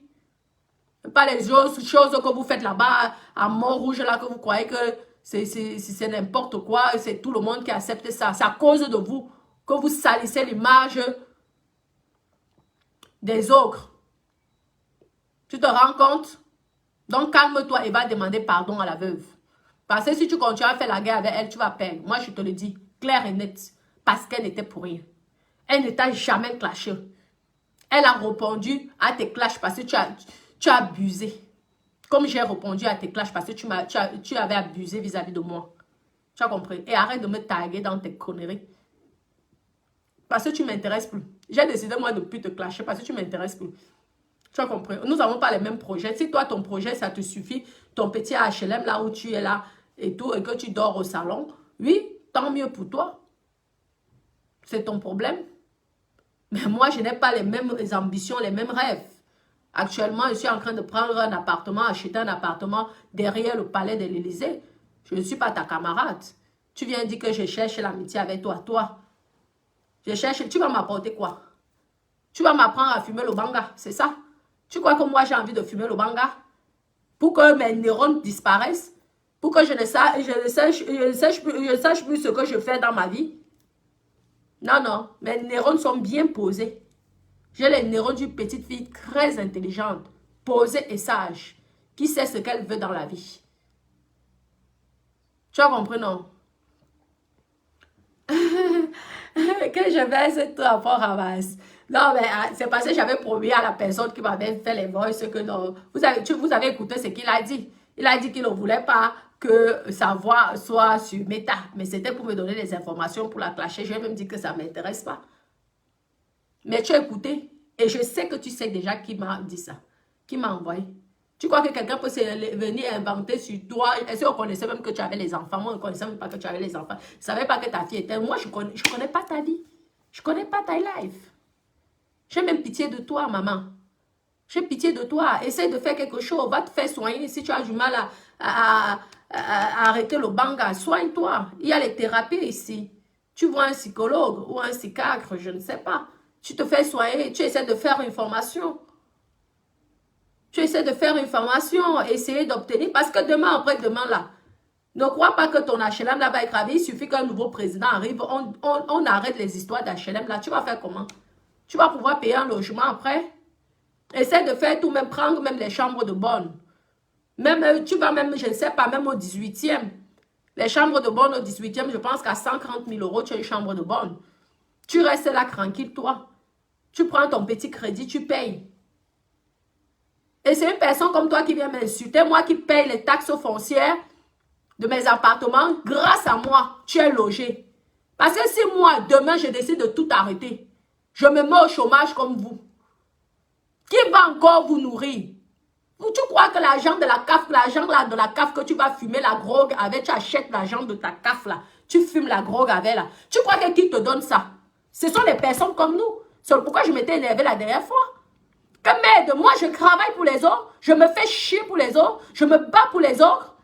Pas les choses que vous faites là-bas à Montrouge, là, que vous croyez que c'est n'importe quoi. C'est tout le monde qui accepte ça. C'est à cause de vous que vous salissez l'image des ogres. Tu te rends compte? Donc, calme-toi et va demander pardon à la veuve. Parce que si tu continues à faire la guerre avec elle, tu vas perdre. Moi, je te le dis, clair et net. Parce qu'elle n'était pour rien. Elle ne t'a jamais clashé. Elle a répondu à tes clashs parce que tu as abusé. Comme j'ai répondu à tes clashs parce que tu avais abusé vis-à-vis de moi. Tu as compris? Et arrête de me taguer dans tes conneries. Parce que tu ne m'intéresses plus. J'ai décidé, moi, de ne plus te clasher parce que tu ne m'intéresses plus. Tu as compris? Nous n'avons pas les mêmes projets. Si toi, ton projet, ça te suffit, ton petit HLM, là où tu es là, et tout, et que tu dors au salon, oui, tant mieux pour toi. C'est ton problème. Mais moi, je n'ai pas les mêmes ambitions, les mêmes rêves. Actuellement, je suis en train de prendre un appartement, acheter un appartement derrière le palais de l'Élysée. Je ne suis pas ta camarade. Tu viens dire que je cherche l'amitié avec toi. Toi, je cherche, tu vas m'apporter quoi? Tu vas m'apprendre à fumer le banga, c'est ça? Tu crois que moi, j'ai envie de fumer le banga? Pour que mes neurones disparaissent? Pour que je ne sache plus ce que je fais dans ma vie? Non, non, mes neurones sont bien posés. J'ai les neurones d'une petite fille très intelligente, posée et sage, qui sait ce qu'elle veut dans la vie. Tu as compris, non? Que je vais cette rapport à masse. Non, mais c'est parce que j'avais promis à la personne qui m'avait fait les voices que non. Vous avez écouté ce qu'il a dit. Il a dit qu'il ne voulait pas que sa voix soit sur Meta. Mais c'était pour me donner des informations pour la clasher. Je vais même dire que ça ne m'intéresse pas. Mais tu as écouté. Et je sais que tu sais déjà qui m'a dit ça. Qui m'a envoyé. Tu crois que quelqu'un peut venir inventer sur toi? Est-ce qu'on connaissait même que tu avais les enfants? Moi, on ne connaissait même pas que tu avais les enfants. Je ne savais pas que ta fille était... Moi, je ne connais pas ta vie. Je ne connais pas ta life. J'ai même pitié de toi, maman. J'ai pitié de toi. Essaye de faire quelque chose. Va te faire soigner. Si tu as du mal à arrêter le banga, soigne-toi. Il y a les thérapies ici. Tu vois un psychologue ou un psychiatre, je ne sais pas. Tu te fais soigner. Tu essaies de faire une formation. Tu essaies de faire une formation, essayer d'obtenir. Parce que demain, après-demain, là, ne crois pas que ton HLM là va être ravi. Il suffit qu'un nouveau président arrive. On arrête les histoires d'HLM là. Tu vas faire comment? Tu vas pouvoir payer un logement après. Essaie de faire tout, même prendre même les chambres de bonne. Même, tu vas même, je ne sais pas, même au 18e. Les chambres de bonne au 18e, je pense qu'à 130 000 €, tu as une chambre de bonne. Tu restes là tranquille, toi. Tu prends ton petit crédit, tu payes. Et c'est une personne comme toi qui vient m'insulter, moi qui paye les taxes foncières de mes appartements. Grâce à moi, tu es logé. Parce que si moi, demain, je décide de tout arrêter, je me mets au chômage comme vous. Qui va encore vous nourrir? Tu crois que l'argent de la CAF, l'argent là de la CAF que tu vas fumer la drogue avec, tu achètes l'argent de ta CAF là, tu fumes la drogue avec là. Tu crois que qui te donne ça? Ce sont les personnes comme nous. C'est pourquoi je m'étais énervé la dernière fois. Que merde, moi je travaille pour les autres, je me fais chier pour les autres, je me bats pour les autres.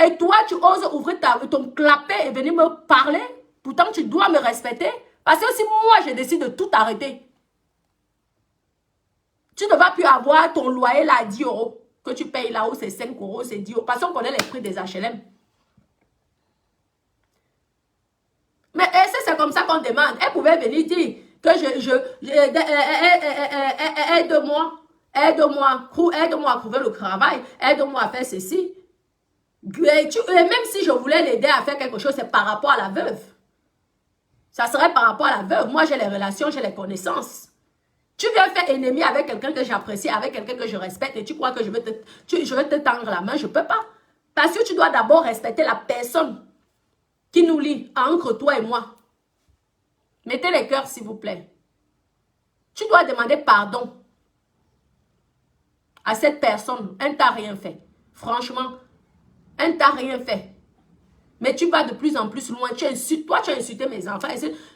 Et toi, tu oses ouvrir ton clapet et venir me parler. Pourtant, tu dois me respecter. Parce que si moi, je décide de tout arrêter, tu ne vas plus avoir ton loyer là à 10 € que tu payes là-haut, c'est 5 €, c'est 10 €. Parce qu'on connaît les prix des HLM. Mais c'est comme ça qu'on demande. Elle pouvait venir dire que aide-moi, aide-moi à trouver le travail, aide-moi à faire ceci. Et même si je voulais l'aider à faire quelque chose, c'est par rapport à la veuve. Ça serait par rapport à la veuve. Moi, j'ai les relations, j'ai les connaissances. Tu viens faire ennemi avec quelqu'un que j'apprécie, avec quelqu'un que je respecte, et tu crois que je vais te tendre la main. Je ne peux pas. Parce que tu dois d'abord respecter la personne qui nous lie entre toi et moi. Mettez les cœurs, s'il vous plaît. Tu dois demander pardon à cette personne. Elle ne t'a rien fait. Franchement, elle ne t'a rien fait. Mais tu vas de plus en plus loin. Tu insultes. Toi, tu as insulté mes enfants.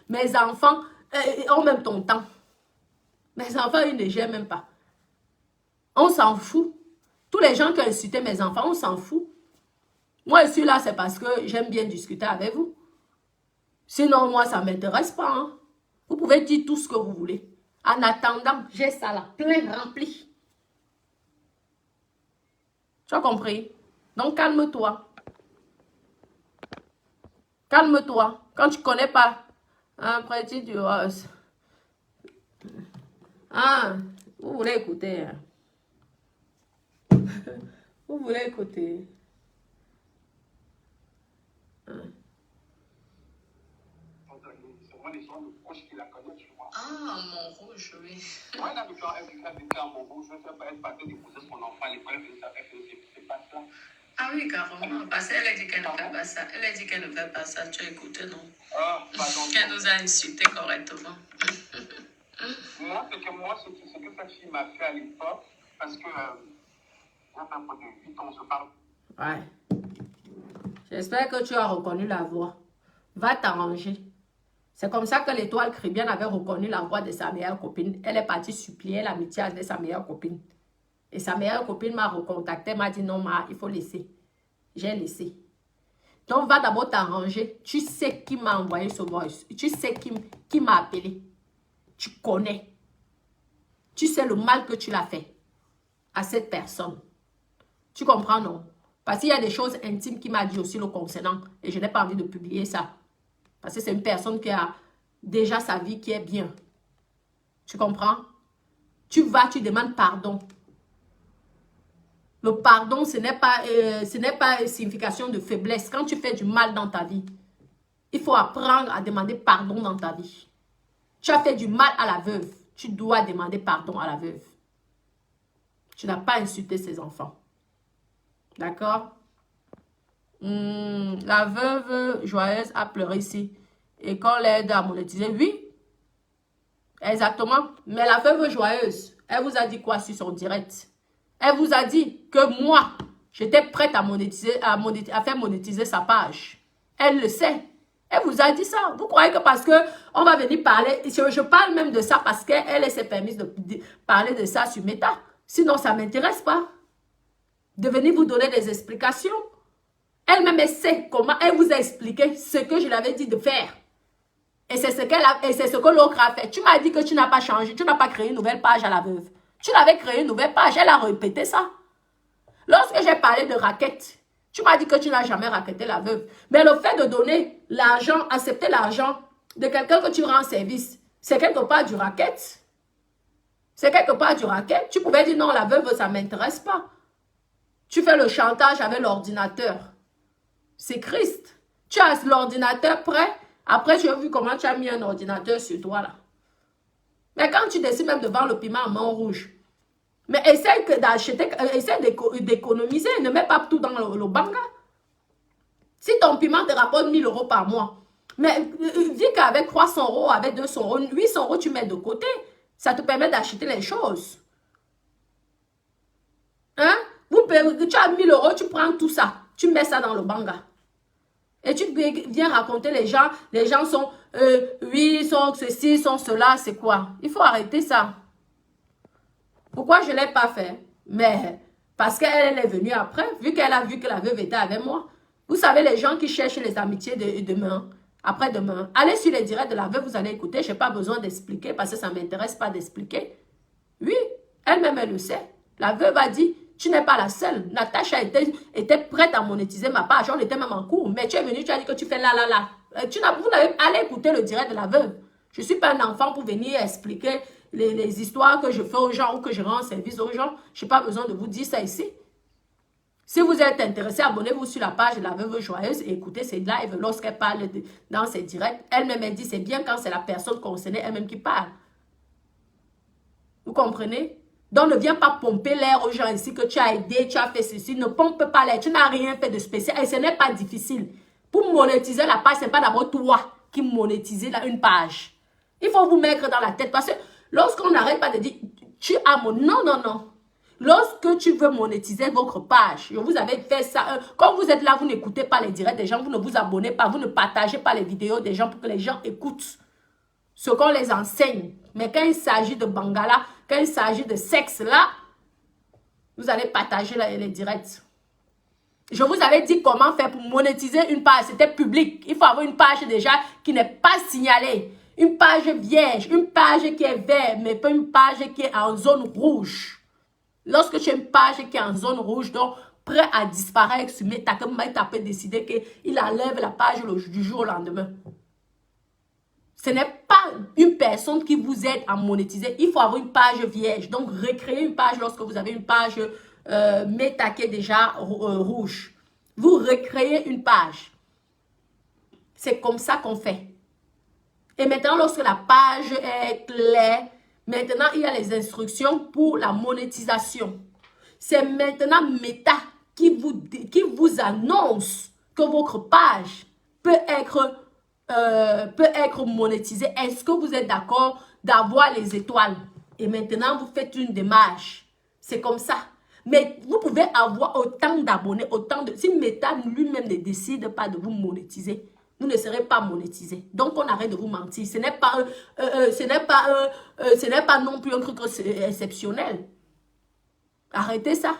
Mes enfants ont même ton temps. Mes enfants, ils ne gèrent même pas. On s'en fout. Tous les gens qui ont insulté mes enfants, on s'en fout. Moi, je suis là, c'est parce que j'aime bien discuter avec vous. Sinon, moi, ça ne m'intéresse pas. Hein. Vous pouvez dire tout ce que vous voulez. En attendant, j'ai ça là, plein rempli. Tu as compris? Donc, calme-toi. Calme-toi. Quand tu ne connais pas, après tu dis, vous voulez écouter. Vous voulez écouter. Ah, mon rouge, oui. Ouais, là, elle déclare mon rouge, elle partait d'épouser son enfant à l'école, elle faisait c'est pas ça. Ah oui, carrément, parce qu'elle a dit qu'elle ne fait pas ça. Elle a dit qu'elle ne fait pas ça, tu as écouté, non? Ah, pardon. Elle nous a insultés correctement. Moi, c'est que cette fille m'a fait à l'époque, parce que, un peu de 8 ans, on se parle. Ouais. J'espère que tu as reconnu la voix. Va t'arranger. C'est comme ça que l'étoile Caribbean avait reconnu la voix de sa meilleure copine. Elle est partie supplier l'amitié avec sa meilleure copine. Et sa meilleure copine m'a recontacté, m'a dit non, il faut laisser. J'ai laissé. Donc, va d'abord t'arranger. Tu sais qui m'a envoyé ce voice. Tu sais qui m'a appelé. Tu connais. Tu sais le mal que tu l'as fait à cette personne. Tu comprends, non? Parce qu'il y a des choses intimes qui m'a dit aussi le concernant. Et je n'ai pas envie de publier ça. Parce que c'est une personne qui a déjà sa vie qui est bien. Tu comprends? Tu vas, tu demandes pardon. Le pardon, ce n'est pas une signification de faiblesse. Quand tu fais du mal dans ta vie, il faut apprendre à demander pardon dans ta vie. Tu as fait du mal à la veuve. Tu dois demander pardon à la veuve. Tu n'as pas insulté ses enfants. D'accord? La veuve joyeuse a pleuré ici. Et quand l'aide à monétiser, oui. Exactement. Mais la veuve joyeuse, elle vous a dit quoi sur son direct? Elle vous a dit que moi, j'étais prête à monétiser, à faire monétiser sa page. Elle le sait. Elle vous a dit ça. Vous croyez que parce que on va venir parler, je parle même de ça parce qu'elle s'est permise de parler de ça sur Meta. Sinon, ça ne m'intéresse pas. De venir vous donner des explications. Elle-même sait comment, elle vous a expliqué ce que je l'avais dit de faire. Et c'est ce que l'autre a fait. Tu m'as dit que tu n'as pas changé, tu n'as pas créé une nouvelle page à la veuve. Tu l'avais créé une nouvelle page, elle a répété ça. Lorsque j'ai parlé de raquette, tu m'as dit que tu n'as jamais raquetté la veuve. Mais le fait de donner l'argent, accepter l'argent de quelqu'un que tu rends service, c'est quelque part du raquette. C'est quelque part du raquette. Tu pouvais dire non, la veuve, ça ne m'intéresse pas. Tu fais le chantage avec l'ordinateur. C'est Christ. Tu as l'ordinateur prêt. Après, tu as vu comment tu as mis un ordinateur sur toi là. Mais quand tu décides même de vendre le piment à main rouge, mais essaie d'acheter, essaie d'économiser. Ne mets pas tout dans le banga. Si ton piment te rapporte 1000 € par mois, mais dis qu'avec 300 €, avec 200 €, 800 € tu mets de côté. Ça te permet d'acheter les choses. Hein? Tu as 1000 €, tu prends tout ça. Tu mets ça dans le banga. Et tu viens raconter les gens sont, oui, sont ceci, sont cela, c'est quoi? Il faut arrêter ça. Pourquoi je ne l'ai pas fait? Mais parce qu'elle est venue après, vu qu'elle a vu que la veuve était avec moi. Vous savez, les gens qui cherchent les amitiés demain, après-demain, allez sur les directs de la veuve, vous allez écouter. Je n'ai pas besoin d'expliquer parce que ça ne m'intéresse pas d'expliquer. Oui, elle-même, elle le sait. La veuve a dit, tu n'es pas la seule. Natacha était prête à monétiser ma page. On était même en cours. Mais tu es venu, tu as dit que tu fais là. Vous n'avez allez écouter le direct de la veuve. Je ne suis pas un enfant pour venir expliquer les histoires que je fais aux gens ou que je rends service aux gens. Je n'ai pas besoin de vous dire ça ici. Si vous êtes intéressé, abonnez-vous sur la page de la veuve joyeuse et écoutez ses lives lorsqu'elle parle dans ses directs. Elle-même, elle dit, c'est bien quand c'est la personne concernée elle-même qui parle. Vous comprenez? Donc, ne viens pas pomper l'air aux gens ici que tu as aidé, tu as fait ceci. Ne pompe pas l'air. Tu n'as rien fait de spécial et ce n'est pas difficile. Pour monétiser la page, ce n'est pas d'abord toi qui monétises une page. Il faut vous mettre dans la tête. Parce que lorsqu'on n'arrête pas de dire, tu as mon... Non, non, non. Lorsque tu veux monétiser votre page, je vous avais fait ça. Quand vous êtes là, vous n'écoutez pas les directs des gens, vous ne vous abonnez pas, vous ne partagez pas les vidéos des gens pour que les gens écoutent ce qu'on les enseigne. Mais quand il s'agit de Bangala, quand il s'agit de sexe là, vous allez partager les directs. Je vous avais dit comment faire pour monétiser une page. C'était public. Il faut avoir une page déjà qui n'est pas signalée. Une page vierge, une page qui est verte, mais pas une page qui est en zone rouge. Lorsque tu as une page qui est en zone rouge, donc prêt à disparaître sur Meta, comme Meta peut décider qu'il enlève la page du jour au lendemain. Ce n'est pas une personne qui vous aide à monétiser. Il faut avoir une page vierge. Donc, recréer une page lorsque vous avez une page Meta qui est déjà rouge. Vous recréez une page. C'est comme ça qu'on fait. Et maintenant, lorsque la page est claire, maintenant, il y a les instructions pour la monétisation. C'est maintenant Meta qui vous annonce que votre page peut être monétisée. Est-ce que vous êtes d'accord d'avoir les étoiles? Et maintenant, vous faites une démarche. C'est comme ça. Mais vous pouvez avoir autant d'abonnés, autant de... Si Meta lui-même ne décide pas de vous monétiser, vous ne serez pas monétisé. Donc, on arrête de vous mentir. Ce n'est pas non plus un truc exceptionnel. Arrêtez ça.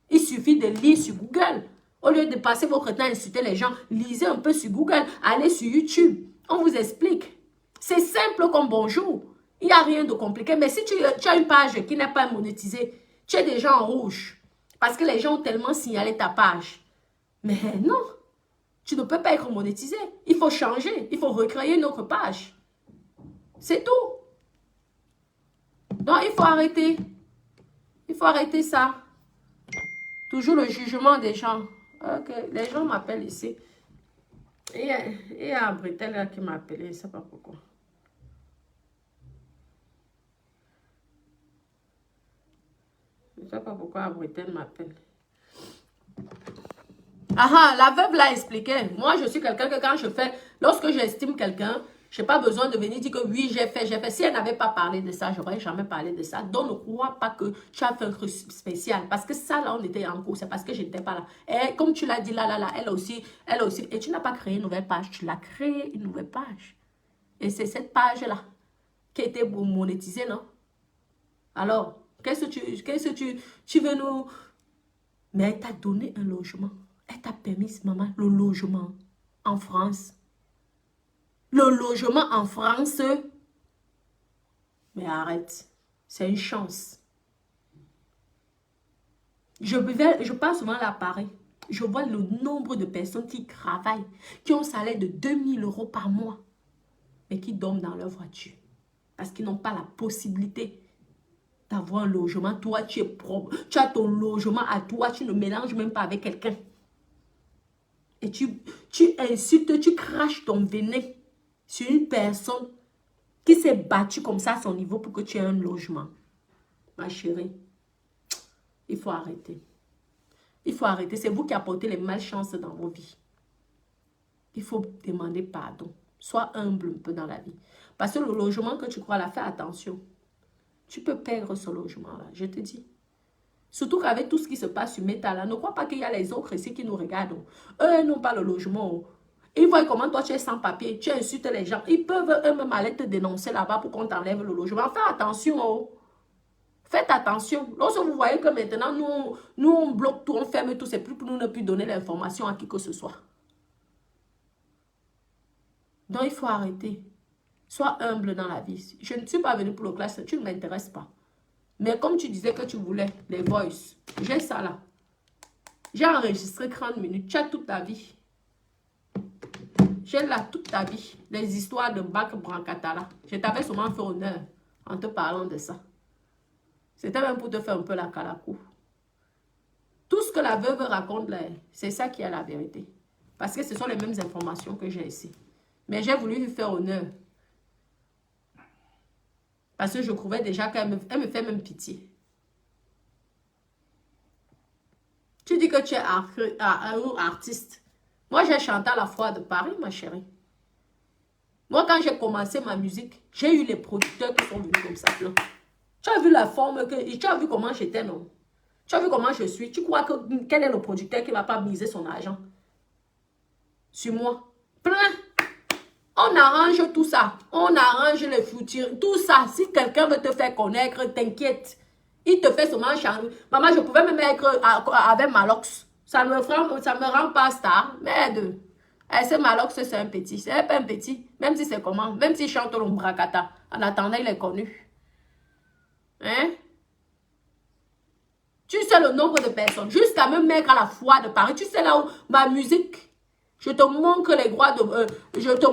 Il suffit de lire sur Google. Au lieu de passer votre temps à insulter les gens, lisez un peu sur Google, allez sur YouTube. On vous explique. C'est simple comme bonjour. Il n'y a rien de compliqué. Mais si tu as une page qui n'est pas monétisée, tu es déjà en rouge. Parce que les gens ont tellement signalé ta page. Mais non. Tu ne peux pas être monétisé. Il faut changer. Il faut recréer une autre page. C'est tout. Donc, il faut arrêter. Il faut arrêter ça. Toujours le jugement des gens. Ok, les gens m'appellent ici. Et il y a un Britannique qui m'a appelé. Je ne sais pas pourquoi. Je ne sais pas pourquoi un Britannique m'appelle. Ah, la veuve l'a expliqué. Moi, je suis quelqu'un que quand je fais, lorsque j'estime quelqu'un, je n'ai pas besoin de venir dire que oui, j'ai fait. Si elle n'avait pas parlé de ça, je n'aurais jamais parlé de ça. Donc, ne crois pas que tu as fait un truc spécial. Parce que ça, là, on était en cours. C'est parce que je n'étais pas là. Et comme tu l'as dit, là, elle aussi. Et tu n'as pas créé une nouvelle page. Tu l'as créé une nouvelle page. Et c'est cette page-là qui a été monétisée, non? Alors, qu'est-ce que tu veux nous... Mais elle t'a donné un logement. Elle t'a permis, maman, le logement en France. Le logement en France. Mais arrête. C'est une chance. Je passe souvent à Paris. Je vois le nombre de personnes qui travaillent, qui ont un salaire de 2000 € par mois, mais qui dorment dans leur voiture. Parce qu'ils n'ont pas la possibilité d'avoir un logement. Toi, tu es propre. Tu as ton logement à toi. Tu ne mélanges même pas avec quelqu'un. Et tu insultes, tu craches ton venin sur une personne qui s'est battue comme ça à son niveau pour que tu aies un logement. Ma chérie, il faut arrêter. Il faut arrêter. C'est vous qui apportez les malchances dans vos vies. Il faut demander pardon. Sois humble un peu dans la vie. Parce que le logement que tu crois là, fais attention. Tu peux perdre ce logement-là, je te dis. Surtout qu'avec tout ce qui se passe sur Meta, là, ne crois pas qu'il y a les autres ici qui nous regardent. Eux n'ont pas le logement. Ils voient comment toi tu es sans papier, tu insultes les gens. Ils peuvent eux-mêmes aller te dénoncer là-bas pour qu'on t'enlève le logement. Fais attention. Oh. Faites attention. Lorsque vous voyez que maintenant, nous on bloque tout, on ferme tout, c'est plus pour nous ne plus donner l'information à qui que ce soit. Donc, il faut arrêter. Sois humble dans la vie. Je ne suis pas venue pour le clash, tu ne m'intéresses pas. Mais comme tu disais que tu voulais, les voice, j'ai ça là. J'ai enregistré 30 minutes. Tu as toute ta vie. J'ai là toute ta vie. Les histoires de Bac Brancatala. Je t'avais sûrement fait honneur en te parlant de ça. C'était même pour te faire un peu la calakou. Tout ce que la veuve raconte là, c'est ça qui est la vérité. Parce que ce sont les mêmes informations que j'ai ici. Mais j'ai voulu lui faire honneur. Parce que je trouvais déjà qu'elle me fait même pitié. Tu dis que tu es artiste. Moi, j'ai chanté à la Foire de Paris, ma chérie. Moi, quand j'ai commencé ma musique, j'ai eu les producteurs qui sont venus comme ça. Là. Tu as vu la forme que... Tu as vu comment j'étais, non? Tu as vu comment je suis? Tu crois que quel est le producteur qui ne va pas miser son argent sur moi? Plein. On arrange tout ça. On arrange les futurs. Tout ça. Si quelqu'un veut te faire connaître, t'inquiète. Il te fait seulement changer. Maman, je pouvais même être avec Malox. Ça me rend pas star. Merde. Ce Malox, c'est un petit. C'est pas un petit. Même si c'est comment. Même s'il chante l'ombracata. En attendant, il est connu. Hein? Tu sais le nombre de personnes. Jusqu'à me mettre à la foi de Paris. Tu sais là où ma musique. Je te montre les droits de... je te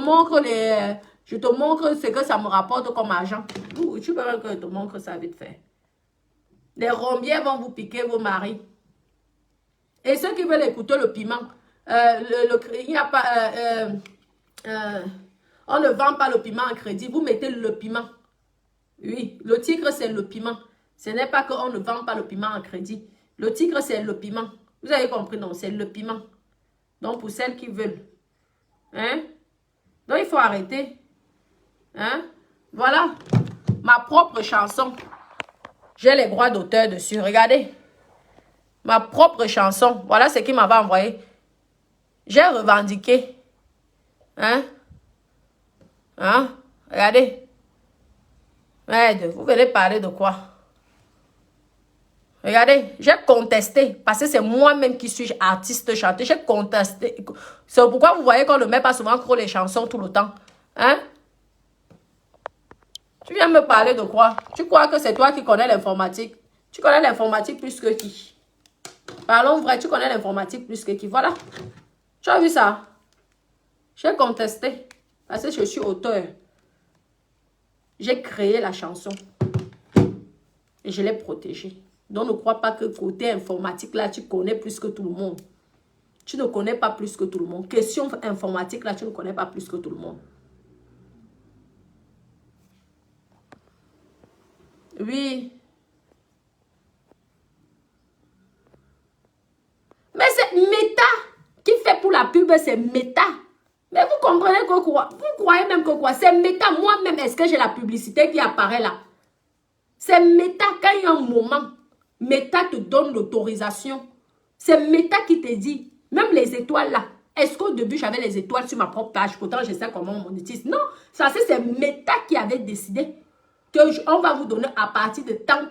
montre ce que ça me rapporte comme argent. Tu peux que je te montre ça vite fait. Les rombiers vont vous piquer vos maris. Et ceux qui veulent écouter le piment, il n'y a pas... on ne vend pas le piment en crédit. Vous mettez le piment. Oui, le tigre, c'est le piment. Ce n'est pas qu'on ne vend pas le piment en crédit. Le tigre, c'est le piment. Vous avez compris, non? C'est le piment. Donc, pour celles qui veulent. Hein? Donc, il faut arrêter. Hein? Voilà. Ma propre chanson. J'ai les droits d'auteur dessus. Regardez. Ma propre chanson. Voilà ce qu'il m'avait envoyé. J'ai revendiqué. Hein? Hein? Regardez. Merde, vous venez parler de quoi? Regardez, j'ai contesté, parce que c'est moi-même qui suis artiste chanteur, j'ai contesté. C'est pourquoi vous voyez qu'on ne met pas souvent trop les chansons tout le temps. Hein? Tu viens me parler de quoi? Tu crois que c'est toi qui connais l'informatique? Tu connais l'informatique plus que qui? Parlons vrai, tu connais l'informatique plus que qui? Voilà. Tu as vu ça? J'ai contesté, parce que je suis auteur. J'ai créé la chanson. Et je l'ai protégée. Donc, ne crois pas que côté informatique, là, tu connais plus que tout le monde. Tu ne connais pas plus que tout le monde. Question informatique, là, tu ne connais pas plus que tout le monde. Oui. Mais c'est Meta qui fait pour la pub, c'est Meta. Mais vous comprenez que quoi? Vous croyez même que quoi? C'est Meta. Moi-même, est-ce que j'ai la publicité qui apparaît là? C'est Meta. Quand il y a un moment, Meta te donne l'autorisation. C'est Meta qui te dit, même les étoiles là. Est-ce qu'au début, j'avais les étoiles sur ma propre page? Pourtant, je sais comment on monétise. Non, ça c'est Meta qui avait décidé qu'on va vous donner à partir de tant.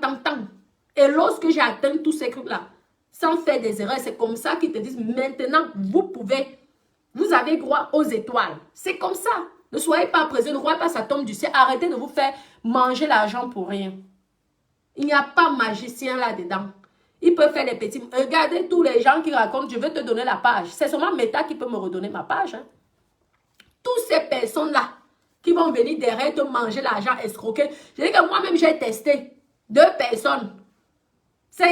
Et lorsque j'ai atteint tous ces trucs-là, sans faire des erreurs, c'est comme ça qu'ils te disent, maintenant, vous avez droit aux étoiles. C'est comme ça. Ne soyez pas pressés, ne croyez pas que ça tombe du ciel. Arrêtez de vous faire manger l'argent pour rien. Il n'y a pas magicien là-dedans. Il peut faire des petits... Regardez tous les gens qui racontent, je vais te donner la page. C'est seulement Meta qui peut me redonner ma page. Hein. Toutes ces personnes-là qui vont venir derrière te manger l'argent, escroquer. Je dis que moi-même, j'ai testé 2 personnes. C'est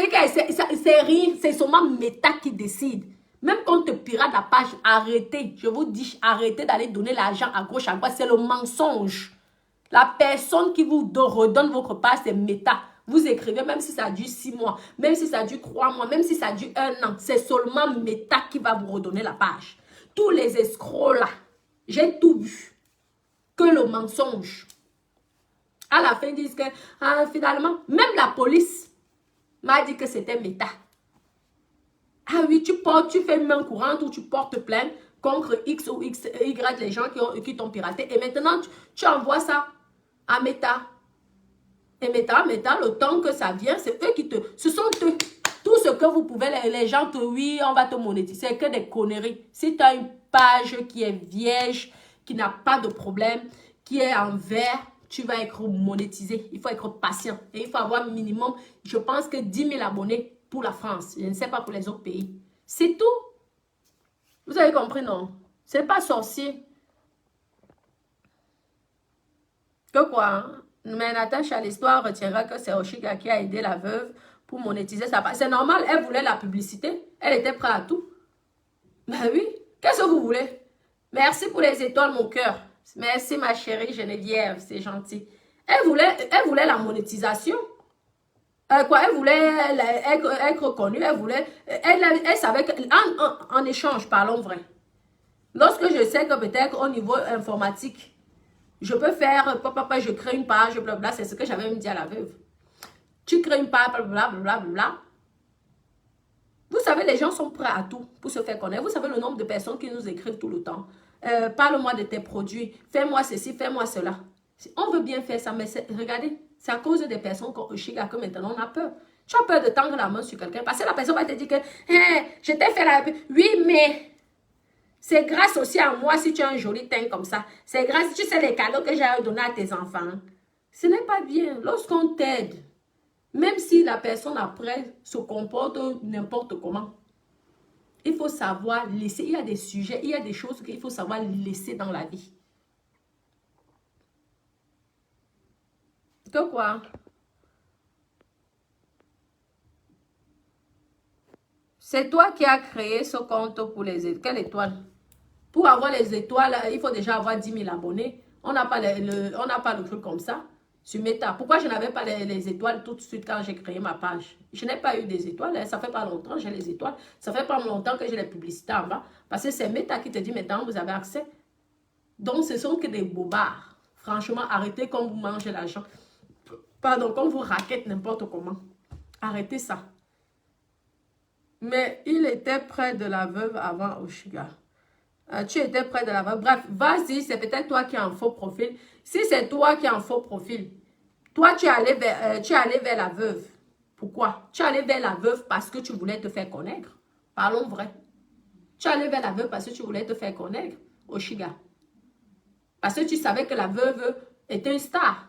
rien, c'est seulement Meta qui décide. Même quand on te pirate la page, arrêtez. Je vous dis, arrêtez d'aller donner l'argent à gauche, à droite. C'est le mensonge. La personne qui vous redonne votre page, c'est Meta. Vous écrivez, même si ça dure 6 mois, même si ça dure 3 mois, même si ça dure 1 an, c'est seulement Meta qui va vous redonner la page. Tous les escrocs là, j'ai tout vu. Que le mensonge. À la fin, ils disent que finalement, même la police m'a dit que c'était Meta. Ah oui, tu fais une main courante ou tu portes plainte contre X ou Y, les gens qui t'ont piraté. Et maintenant, tu envoies ça à Meta. Et Meta, le temps que ça vient, c'est eux qui te... Ce sont eux. Tout ce que vous pouvez, les gens te... Oui, on va te monétiser. C'est que des conneries. Si tu as une page qui est vierge, qui n'a pas de problème, qui est en vert, tu vas être monétisé. Il faut être patient. Et il faut avoir minimum, je pense que 10 000 abonnés pour la France. Je ne sais pas pour les autres pays. C'est tout. Vous avez compris, non? C'est pas sorcier. Que quoi, hein? Mais Natacha, l'histoire retiendra que c'est Oshiga qui a aidé la veuve pour monétiser sa page. C'est normal, elle voulait la publicité. Elle était prête à tout. Ben oui. Qu'est-ce que vous voulez? Merci pour les étoiles, mon cœur. Merci, ma chérie Geneviève. C'est gentil. Elle voulait la monétisation. Elle voulait être reconnue. Elle savait qu'en échange, parlons vrai. Lorsque je sais que peut-être au niveau informatique, Je peux faire, papa, je crée une page, blablabla, c'est ce que j'avais même dit à la veuve. Tu crées une page, blablabla. Vous savez, les gens sont prêts à tout pour se faire connaître. Vous savez le nombre de personnes qui nous écrivent tout le temps. Parle-moi de tes produits, fais-moi ceci, fais-moi cela. On veut bien faire ça, mais regardez, c'est à cause des personnes comme Oshiga que maintenant on a peur. Tu as peur de tendre la main sur quelqu'un parce que la personne va te dire que hey, je t'ai fait la... Oui, mais c'est grâce aussi à moi si tu as un joli teint comme ça. C'est grâce, tu sais, les cadeaux que j'ai donnés à tes enfants. Ce n'est pas bien. Lorsqu'on t'aide, même si la personne après se comporte n'importe comment, il faut savoir laisser. Il y a des sujets, il y a des choses qu'il faut savoir laisser dans la vie. Que quoi? C'est toi qui as créé ce compte pour les étoiles. Quelle étoile? Pour avoir les étoiles, il faut déjà avoir 10 000 abonnés. On n'a pas, le truc comme ça sur Meta. Pourquoi je n'avais pas les étoiles tout de suite quand j'ai créé ma page? Je n'ai pas eu des étoiles. Ça fait pas longtemps que j'ai les étoiles. Ça fait pas longtemps que j'ai les publicités en bas. Parce que c'est Meta qui te dit maintenant vous avez accès. Donc ce sont que des bobards. Franchement, arrêtez quand vous mangez l'argent. Pardon, quand vous raquette n'importe comment. Arrêtez ça. Mais il était près de la veuve avant Oshiga. Tu étais près de la veuve. Bref, vas-y, c'est peut-être toi qui as un faux profil. Si c'est toi qui as un faux profil, toi, tu es allé vers la veuve. Pourquoi? Tu es allé vers la veuve parce que tu voulais te faire connaître. Parlons vrai. Tu es allé vers la veuve parce que tu voulais te faire connaître, Oshiga. Parce que tu savais que la veuve était une star.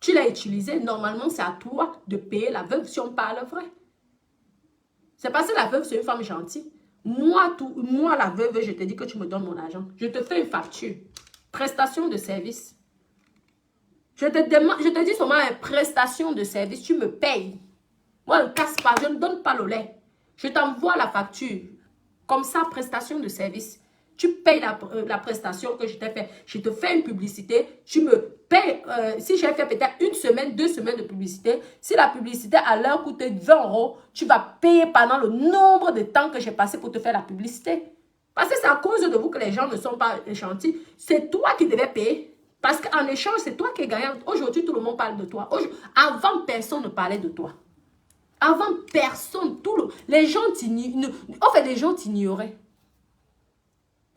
Tu l'as utilisé. Normalement, c'est à toi de payer la veuve si on parle vrai. C'est parce que la veuve, c'est une femme gentille. Moi, la veuve, je te dis que tu me donnes mon argent. Je te fais une facture. Prestation de service. Je te dis seulement une prestation de service. Tu me payes. Moi, je ne casse pas. Je ne donne pas le lait. Je t'envoie la facture. Comme ça, prestation de service. Tu payes la prestation que je t'ai fait. Je te fais une publicité. Tu me payes. Si j'ai fait peut-être 1 semaine, 2 semaines de publicité. Si la publicité à l'heure coûte 20 €, tu vas payer pendant le nombre de temps que j'ai passé pour te faire la publicité. Parce que c'est à cause de vous que les gens ne sont pas gentils. C'est toi qui devais payer. Parce qu'en échange, c'est toi qui es gagnant. Aujourd'hui, tout le monde parle de toi. Avant, personne ne parlait de toi. Avant, personne. Les gens t'ignoraient.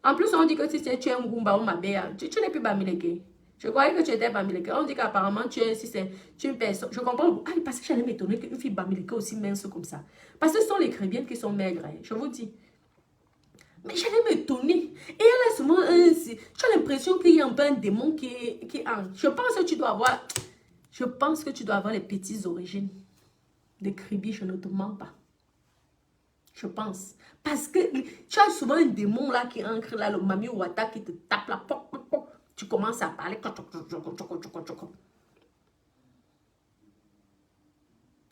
En plus, on dit que si tu es un Goumba ou Mabéa, tu n'es plus Bamileke. Je croyais que tu étais Bamileke. On dit qu'apparemment, tu es une personne. Je comprends. Ah, parce que j'allais m'étonner qu'une fille Bamileke aussi mince comme ça. Parce que ce sont les chrétiennes qui sont maigres. Hein, je vous dis. Mais j'allais m'étonner. Et elle a souvent tu as l'impression qu'il y a un peu un démon qui je pense que tu dois avoir. Je pense que tu dois avoir les petites origines. Des cribis, je ne te mens pas. Je pense. Parce que tu as souvent un démon là qui ancre là, le mami Wata qui te tape la porte. Tu commences à parler.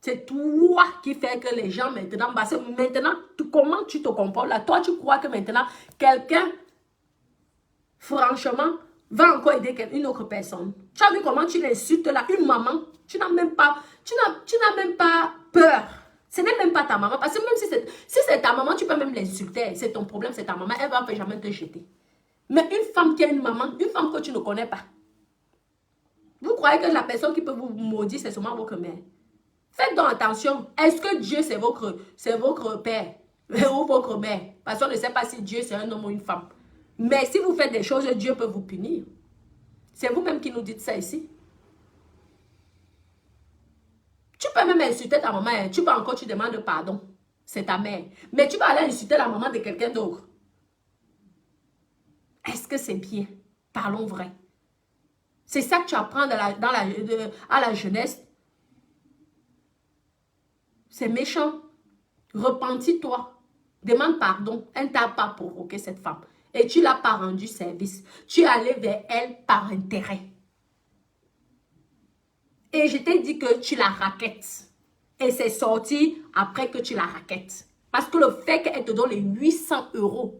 C'est toi qui fais que les gens maintenant, parce que maintenant, comment tu te comportes là? Toi, tu crois que maintenant, quelqu'un, franchement, va encore aider une autre personne. Tu as vu comment tu l'insultes là, une maman? Tu n'as même pas peur. Ce n'est même pas ta maman. Parce que même si c'est ta maman, tu peux même l'insulter. C'est ton problème, c'est ta maman. Elle ne va jamais te jeter. Mais une femme qui a une maman, une femme que tu ne connais pas. Vous croyez que la personne qui peut vous maudire, c'est seulement votre mère. Faites donc attention. Est-ce que Dieu, c'est votre père ou votre mère? Parce qu'on ne sait pas si Dieu, c'est un homme ou une femme. Mais si vous faites des choses, Dieu peut vous punir. C'est vous-même qui nous dites ça ici. Tu peux même insulter ta maman. Tu peux encore, tu demandes pardon. C'est ta mère. Mais tu vas aller insulter la maman de quelqu'un d'autre. Est-ce que c'est bien? Parlons vrai. C'est ça que tu apprends à la jeunesse. C'est méchant. Repentis-toi. Demande pardon. Elle ne t'a pas provoqué cette femme. Et tu ne l'as pas rendu service. Tu es allé vers elle par intérêt. Et je t'ai dit que tu la raquettes. Et c'est sorti après que tu la raquettes. Parce que le fait qu'elle te donne les 800 €.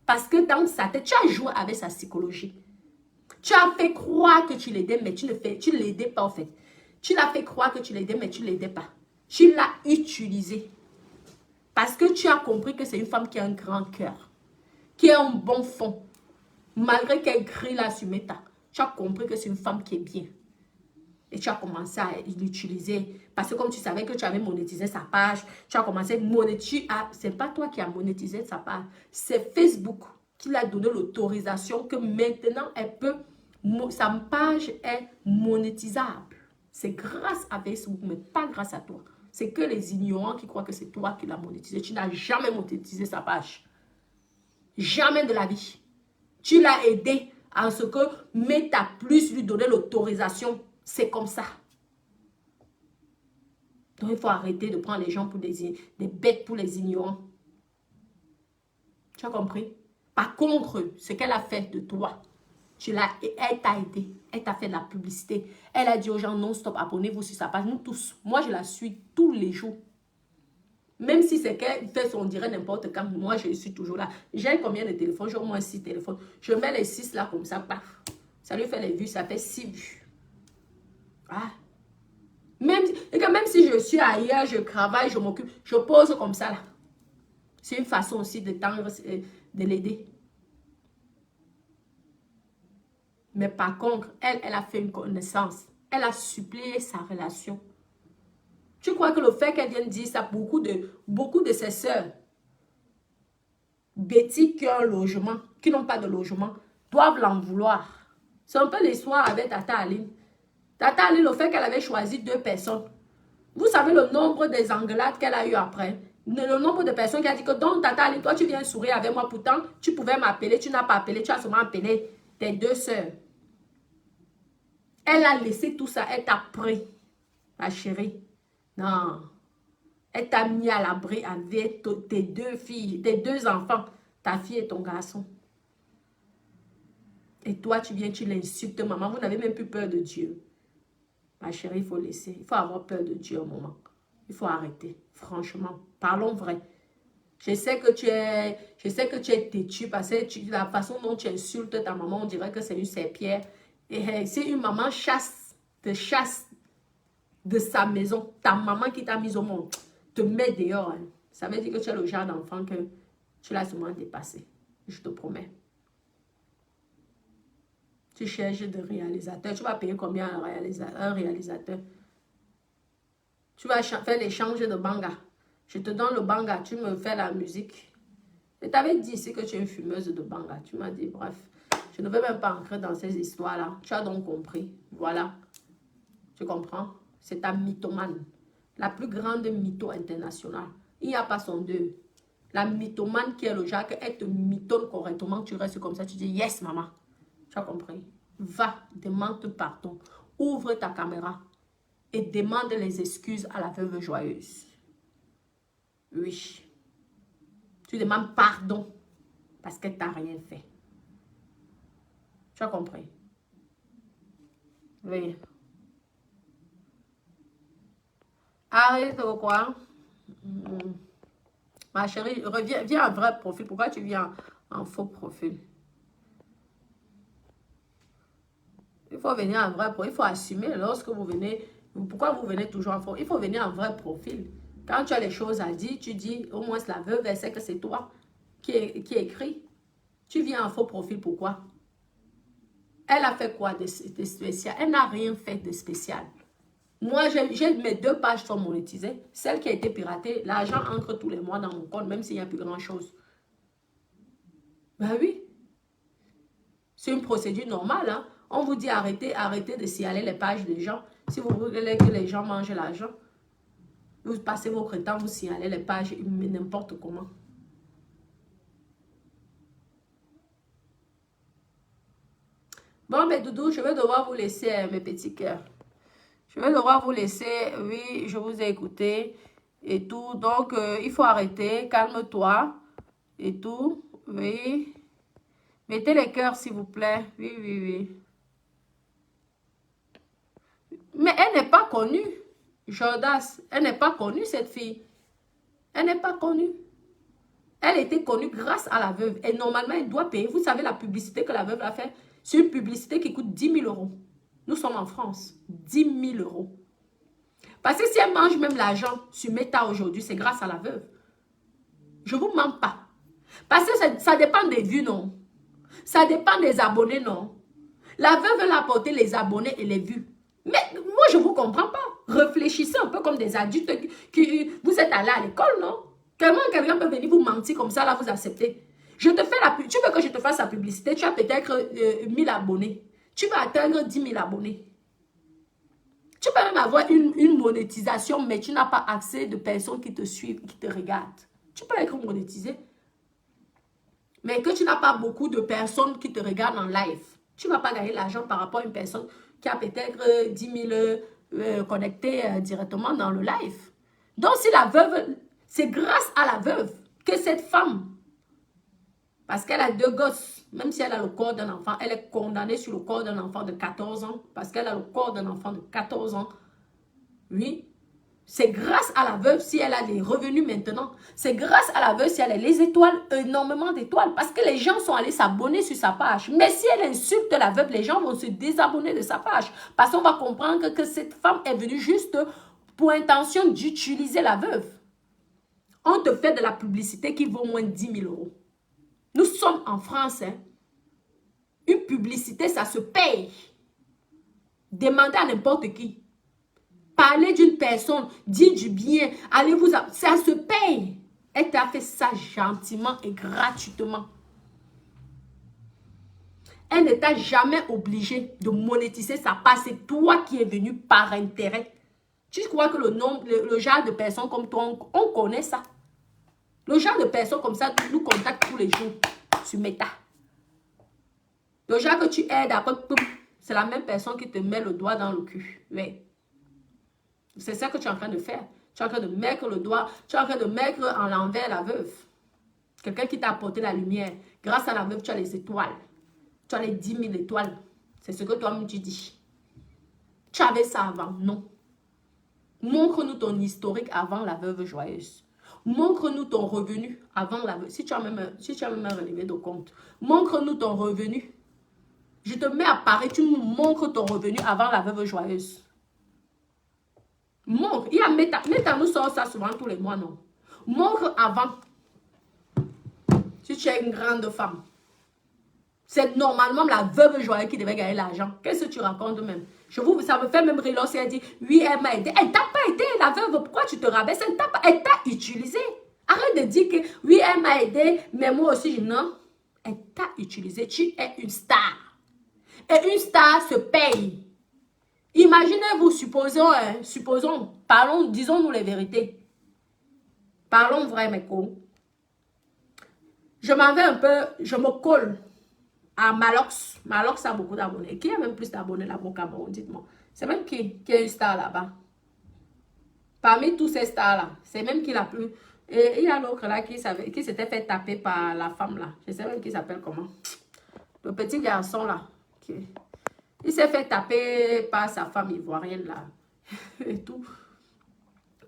Parce que dans sa tête, tu as joué avec sa psychologie. Tu as fait croire que tu l'aidais, mais tu ne l'aidais pas en fait. Tu l'as fait croire que tu l'aidais, mais tu ne l'aidais pas. Tu l'as utilisé. Parce que tu as compris que c'est une femme qui a un grand cœur. Qui a un bon fond. Malgré qu'elle crie là sur Meta, tu as compris que c'est une femme qui est bien. Et tu as commencé à l'utiliser. Parce que comme tu savais que tu avais monétisé sa page, tu as commencé à monétiser. C'est pas toi qui as monétisé sa page. C'est Facebook qui lui a donné l'autorisation que maintenant, sa page est monétisable. C'est grâce à Facebook, mais pas grâce à toi. C'est que les ignorants qui croient que c'est toi qui l'as monétisé. Tu n'as jamais monétisé sa page. Jamais de la vie. Tu l'as aidé à ce que Meta Plus lui donnait l'autorisation. C'est comme ça. Donc, il faut arrêter de prendre les gens pour des bêtes pour les ignorants. Tu as compris? Par contre, ce qu'elle a fait de toi, elle t'a aidé. Elle t'a fait de la publicité. Elle a dit aux gens non stop, abonnez-vous sur sa page. Nous tous. Moi, je la suis tous les jours. Même si c'est qu'elle fait son direct n'importe quand, moi, je suis toujours là. J'ai combien de téléphones? J'ai au moins 6 téléphones. Je mets les 6 là comme ça, paf. Ça lui fait les vues, ça fait 6 vues. Ah. Même si je suis ailleurs, je travaille, je m'occupe, je pose comme ça là. C'est une façon aussi de l'aider. Mais par contre, elle a fait une connaissance. Elle a supplié sa relation. Tu crois que le fait qu'elle vienne dire ça, beaucoup de ses sœurs, Betty qui ont un logement, qui n'ont pas de logement, doivent l'en vouloir. C'est un peu l'histoire avec Tata Aline. Tata Aline, le fait qu'elle avait choisi 2 personnes. Vous savez le nombre des engueulades qu'elle a eu après. Le nombre de personnes qui a dit que donc Tata Aline, toi tu viens sourire avec moi. Pourtant, tu pouvais m'appeler, tu n'as pas appelé, tu as seulement appelé tes 2 sœurs. Elle a laissé tout ça, elle t'a pris, ma chérie. Non. Elle t'a mis à l'abri avec tes 2 filles, tes 2 enfants, ta fille et ton garçon. Et toi, tu viens, tu l'insultes, maman. Vous n'avez même plus peur de Dieu. Ma chérie, il faut laisser. Il faut avoir peur de Dieu un moment. Il faut arrêter. Franchement, parlons vrai. Je sais que tu es têtu parce que la façon dont tu insultes ta maman, on dirait que c'est une serpillère. Et si une maman te chasse de sa maison, ta maman qui t'a mise au monde, te met dehors, hein, ça veut dire que tu es le genre d'enfant que tu l'as sûrement dépassé. Je te promets. Tu cherches des réalisateurs. Tu vas payer combien un réalisateur? Tu vas faire l'échange de banga. Je te donne le banga, tu me fais la musique. Je t'avais dit ici que tu es une fumeuse de banga. Tu m'as dit, bref, je ne veux même pas entrer dans ces histoires-là. Tu as donc compris. Voilà. Tu comprends? C'est ta mythomane. La plus grande mytho internationale. Il n'y a pas son deux. La mythomane qui est le genre qu'elle te mythonne correctement. Tu restes comme ça. Tu dis, yes, maman. Tu as compris? Va, demande pardon. Ouvre ta caméra et demande les excuses à la veuve joyeuse. Oui. Tu demandes pardon parce qu'elle t'a rien fait. Tu as compris? Oui. Arrête quoi? Ma chérie, viens en vrai profil. Pourquoi tu viens en faux profil? Il faut venir en vrai profil. Il faut assumer lorsque vous venez. Pourquoi vous venez toujours en faux? Il faut venir en vrai profil. Quand tu as les choses à dire, tu dis au moins la veuve, elle sait que c'est toi qui écrit. Tu viens en faux profil, pourquoi? Elle a fait quoi de spécial? Elle n'a rien fait de spécial. Moi, mes 2 pages sont monétisées. Celle qui a été piratée, l'argent entre tous les mois dans mon compte, même s'il n'y a plus grand-chose. Ben oui. C'est une procédure normale. Hein? On vous dit arrêtez de signaler les pages des gens. Si vous voulez que les gens mangent l'argent, vous passez votre temps, vous signalez les pages n'importe comment. Bon, mais Doudou, je vais devoir vous laisser, mes petits cœurs. Je vais devoir vous laisser. Oui, je vous ai écouté et tout. Donc, il faut arrêter. Calme-toi et tout. Oui. Mettez les cœurs, s'il vous plaît. Oui, oui, oui. Mais elle n'est pas connue. Jordas, elle n'est pas connue, cette fille. Elle n'est pas connue. Elle était connue grâce à la veuve. Et normalement, elle doit payer. Vous savez la publicité que la veuve a fait? C'est une publicité qui coûte 10 000 €. Nous sommes en France. 10 000 €. Parce que si elle mange même l'argent sur Meta aujourd'hui, c'est grâce à la veuve. Je ne vous mens pas. Parce que ça dépend des vues, non? Ça dépend des abonnés, non? La veuve veut apporter les abonnés et les vues. Mais moi, je ne vous comprends pas. Réfléchissez un peu comme des adultes qui vous êtes allés à l'école, non? Comment quelqu'un peut venir vous mentir comme ça, là, vous acceptez? Je te fais la pub. Tu veux que je te fasse la publicité? Tu as peut-être 1000 abonnés. Tu vas atteindre 10 000 abonnés. Tu peux même avoir une monétisation, mais tu n'as pas accès de personnes qui te suivent, qui te regardent. Tu peux être monétisé. Mais que tu n'as pas beaucoup de personnes qui te regardent en live. Tu ne vas pas gagner l'argent par rapport à une personne qui a peut-être 10 000 connectés directement dans le live. Donc, si la veuve, c'est grâce à la veuve que cette femme, parce qu'elle a 2 gosses, même si elle a le corps d'un enfant, elle est condamnée sur le corps d'un enfant de 14 ans, parce qu'elle a le corps d'un enfant de 14 ans. Oui, c'est grâce à la veuve si elle a des revenus maintenant. C'est grâce à la veuve si elle a les étoiles, énormément d'étoiles. Parce que les gens sont allés s'abonner sur sa page. Mais si elle insulte la veuve, les gens vont se désabonner de sa page. Parce qu'on va comprendre que cette femme est venue juste pour intention d'utiliser la veuve. On te fait de la publicité qui vaut moins de 10 000 euros. Nous sommes en France. Hein. Une publicité, ça se paye. Demandez à n'importe qui. Parler d'une personne, dire du bien, allez-vous, ça se paye. Elle t'a fait ça gentiment et gratuitement. Elle ne t'a jamais obligé de monétiser sa part. C'est toi qui es venu par intérêt. Tu crois que le genre de personnes comme toi, on connaît ça? Le genre de personnes comme ça nous contactent tous les jours sur Meta. Le genre que tu aides après, c'est la même personne qui te met le doigt dans le cul. Oui. C'est ça que tu es en train de faire. Tu es en train de mettre le doigt, tu es en train de mettre en l'envers la veuve. Quelqu'un qui t'a apporté la lumière. Grâce à la veuve, tu as les étoiles. Tu as les 10 000 étoiles. C'est ce que toi-même tu dis. Tu avais ça avant? Non. Montre-nous ton historique avant la veuve joyeuse. Montre-nous ton revenu avant la veuve. Si tu as même un relevé de compte. Montre-nous ton revenu. Je te mets à Paris, tu nous montres ton revenu avant la veuve joyeuse. Montre. Il y a Meta nous sort ça souvent tous les mois, non? Montre avant. Si tu es une grande femme. C'est normalement la veuve joyeuse qui devait gagner l'argent. Qu'est-ce que tu racontes même? Ça me fait même rire lorsqu'elle dit, oui, elle m'a aidé. Elle t'a pas aidé, la veuve. Pourquoi tu te rabaisses? Elle t'a utilisé. Arrête de dire que, oui, elle m'a aidé, mais moi aussi, non. Elle t'a utilisé. Tu es une star. Et une star se paye. Imaginez-vous, supposons, parlons, disons-nous les vérités. Parlons vrai, mes cons. Je m'en vais un peu, je me colle à Malox. Malox a beaucoup d'abonnés. Qui a même plus d'abonnés là-bas au Cameroun? Dites-moi. C'est même qui est une star là-bas? Parmi tous ces stars-là, c'est même qui l'a plus. Et il y a l'autre là qui s'était fait taper par la femme là. Je sais même qui s'appelle comment. Le petit garçon là. Il s'est fait taper par sa femme ivoirienne là. Et tout.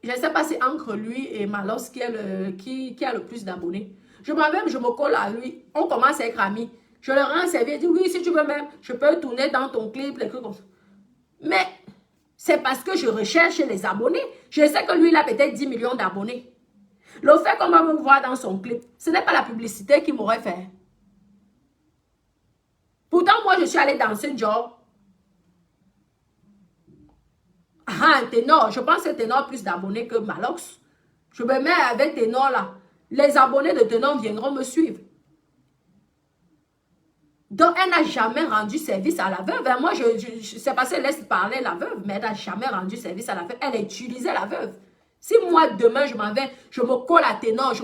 Je ne sais pas si entre lui et Malos qui a le plus d'abonnés. Je me colle à lui. On commence à être amis. Je le rends service. Il dit oui, si tu veux même, je peux tourner dans ton clip, les trucs comme ça. Mais c'est parce que je recherche les abonnés. Je sais que lui, il a peut-être 10 millions d'abonnés. Le fait qu'on va me voir dans son clip, ce n'est pas la publicité qu'il m'aurait fait. Pourtant, moi, je suis allée dans ce genre. Ah, Ténor, je pense que Ténor a plus d'abonnés que Malox. Je me mets avec Ténor là. Les abonnés de Ténor viendront me suivre. Donc, elle n'a jamais rendu service à la veuve. Moi, je sais pas si elle laisse parler la veuve, mais elle n'a jamais rendu service à la veuve. Elle a utilisé la veuve. Si moi, demain, je m'en vais, je me colle à Ténor,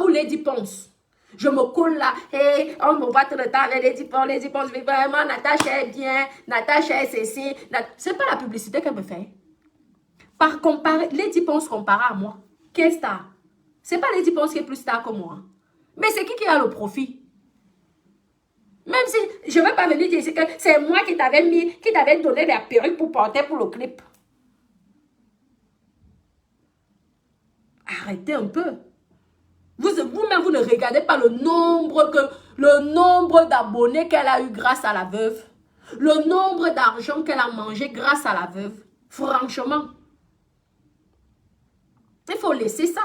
ou Lady Ponce. Je me colle là, et on me voit tout le temps avec Lady Ponce, mais vraiment, Natacha est bien, Natacha est ceci. C'est pas la publicité qu'elle me fait. Par comparer, Lady Ponce comparé à moi, qui est star? C'est pas Lady Ponce qui est plus star que moi. Mais c'est qui a le profit? Même si je ne vais pas venir dire que c'est moi qui t'avais donné la perruque pour porter pour le clip. Arrêtez un peu. Vous-même, vous ne regardez pas le nombre d'abonnés qu'elle a eu grâce à la veuve. Le nombre d'argent qu'elle a mangé grâce à la veuve. Franchement. Il faut laisser ça.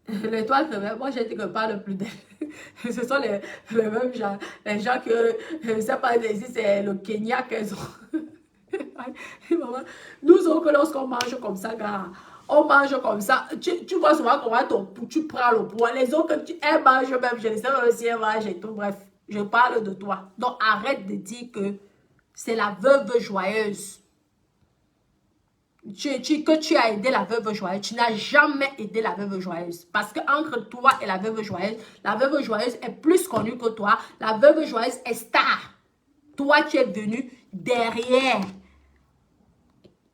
L'étoile, moi, je ne te parle plus d'elle. Ce sont les mêmes gens, les gens que, je ne sais pas si c'est le Kenya qu'elles ont. Maman, nous autres, lorsqu'on mange comme ça, gars, on mange comme ça. Tu vois souvent comment tu prends le poids. Les autres, elles mangent même, je ne sais pas si elles mangent et tout. Bref, je parle de toi. Donc, arrête de dire que c'est la veuve joyeuse. Que tu as aidé la veuve joyeuse. Tu n'as jamais aidé la veuve joyeuse. Parce que entre toi et la veuve joyeuse est plus connue que toi. La veuve joyeuse est star. Toi, tu es venu derrière.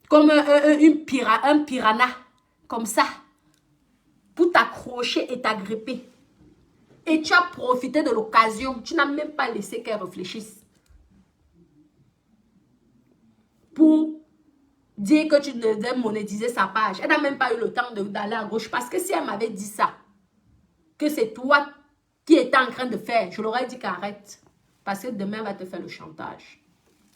Comme un piranha. Comme ça. Pour t'accrocher et t'agripper. Et tu as profité de l'occasion. Tu n'as même pas laissé qu'elle réfléchisse. Pour dire que tu devais monétiser sa page. Elle n'a même pas eu le temps d'aller à gauche. Parce que si elle m'avait dit ça, que c'est toi qui étais en train de faire, je l'aurais dit qu'arrête. Parce que demain, elle va te faire le chantage.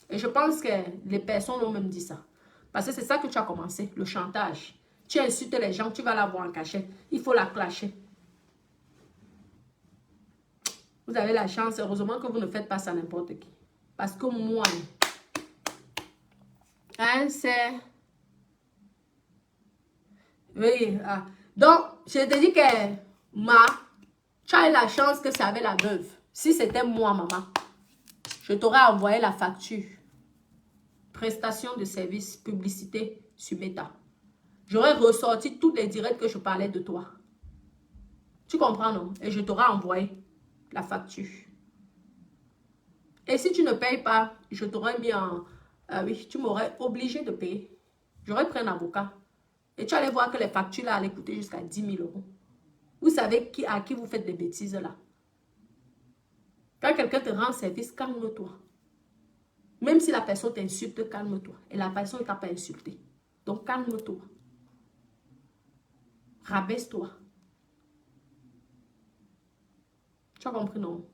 Et je pense que les personnes l'ont même dit ça. Parce que c'est ça que tu as commencé, le chantage. Tu insultes les gens, tu vas la voir en cachet. Il faut la clasher. Vous avez la chance, heureusement que vous ne faites pas ça n'importe qui. Parce que moi, hein, c'est... Oui, ah. Donc, je te dis que tu as eu la chance que ça avait la veuve. Si c'était moi, maman, je t'aurais envoyé la facture. Prestation de service, publicité sur Meta. J'aurais ressorti tous les directs que je parlais de toi. Tu comprends, non? Et je t'aurais envoyé la facture. Et si tu ne payes pas, je t'aurais mis en... oui, tu m'aurais obligé de payer. J'aurais pris un avocat. Et tu allais voir que les factures là allaient coûter jusqu'à 10 000 €. Vous savez à qui vous faites des bêtises là. Quand quelqu'un te rend service, calme-toi. Même si la personne t'insulte, calme-toi. Et la personne ne t'a pas insulté. Donc calme-toi. Rabaisse-toi. Tu as compris, non?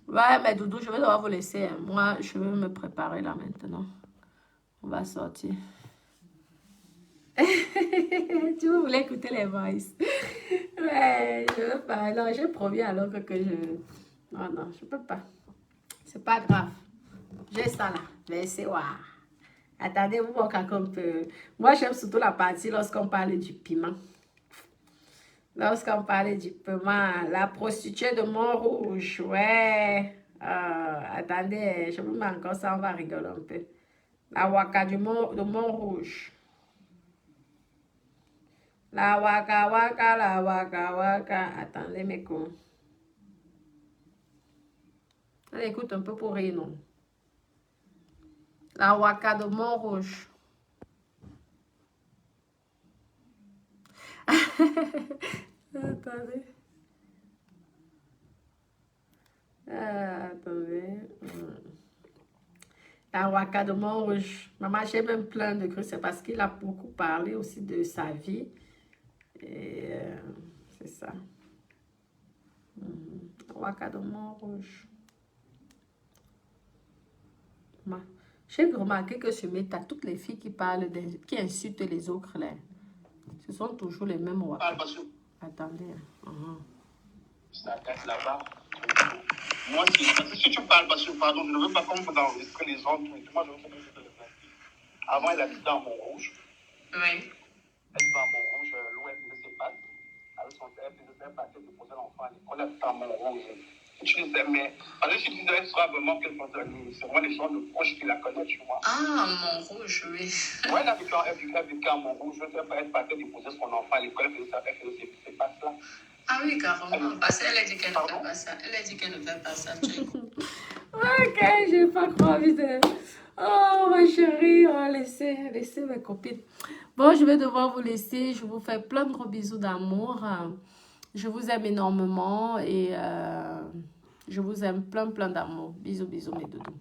Ouais, mais Doudou, je vais devoir vous laisser. Hein. Moi, je vais me préparer là maintenant. On va sortir. Tu voulais écouter les voices. Ouais, je veux pas. Non, j'ai promis alors que je... Non, non, je peux pas. C'est pas grave. J'ai ça là. Mais c'est waouh. Attendez, vous voyez un peu. Moi, j'aime surtout la partie lorsqu'on parle du piment. Lorsqu'on parlait du piment, la prostituée de Montrouge, ouais. Attendez, je vous mets encore ça, on va rigoler un peu. La waka de Montrouge. La waka waka, la waka waka. Attendez, mes cons. Allez, écoute un peu pour rire, non? La waka de Montrouge. Attendez. Attendez. La waka de Montrouge. Maman, j'ai même plein de crues. C'est parce qu'il a beaucoup parlé aussi de sa vie. Et c'est ça. Waka de Montrouge. J'ai remarqué que sur Meta, toutes les filles qui parlent, qui insultent les autres, là, ce sont toujours les mêmes waka. Attendez. Ça casse là-bas. Moi, si tu parles, parce que, pardon, je ne veux pas qu'on vous enregistrer les autres. Moi, je veux que je te le fasse. Avant, elle habitait à Montrouge. Oui. Elle va à Montrouge, l'eau, elle faisait ses pattes. Avec son père, elle faisait ses pattes, elle déposait l'enfant à l'école, elle habitait à Montrouge. Tu disais, mais, parce que si tu disais, elle sera vraiment quelque chose de... C'est vraiment les gens de proches qui la connaissent, tu vois. Ah, Montrouge, oui. Ouais, elle habitait à Montrouge, elle partait déposer son enfant à l'école, elle faisait ses pattes là. Ah oui, carrément, parce qu'elle a dit qu'elle ne fait pas ça. Elle a dit qu'elle ne fait pas ça. Ok, j'ai pas croire. Oh, ma chérie, oh, laissez mes copines. Bon, je vais devoir vous laisser. Je vous fais plein de gros bisous d'amour. Je vous aime énormément et je vous aime plein d'amour. Bisous, bisous, mes doudous.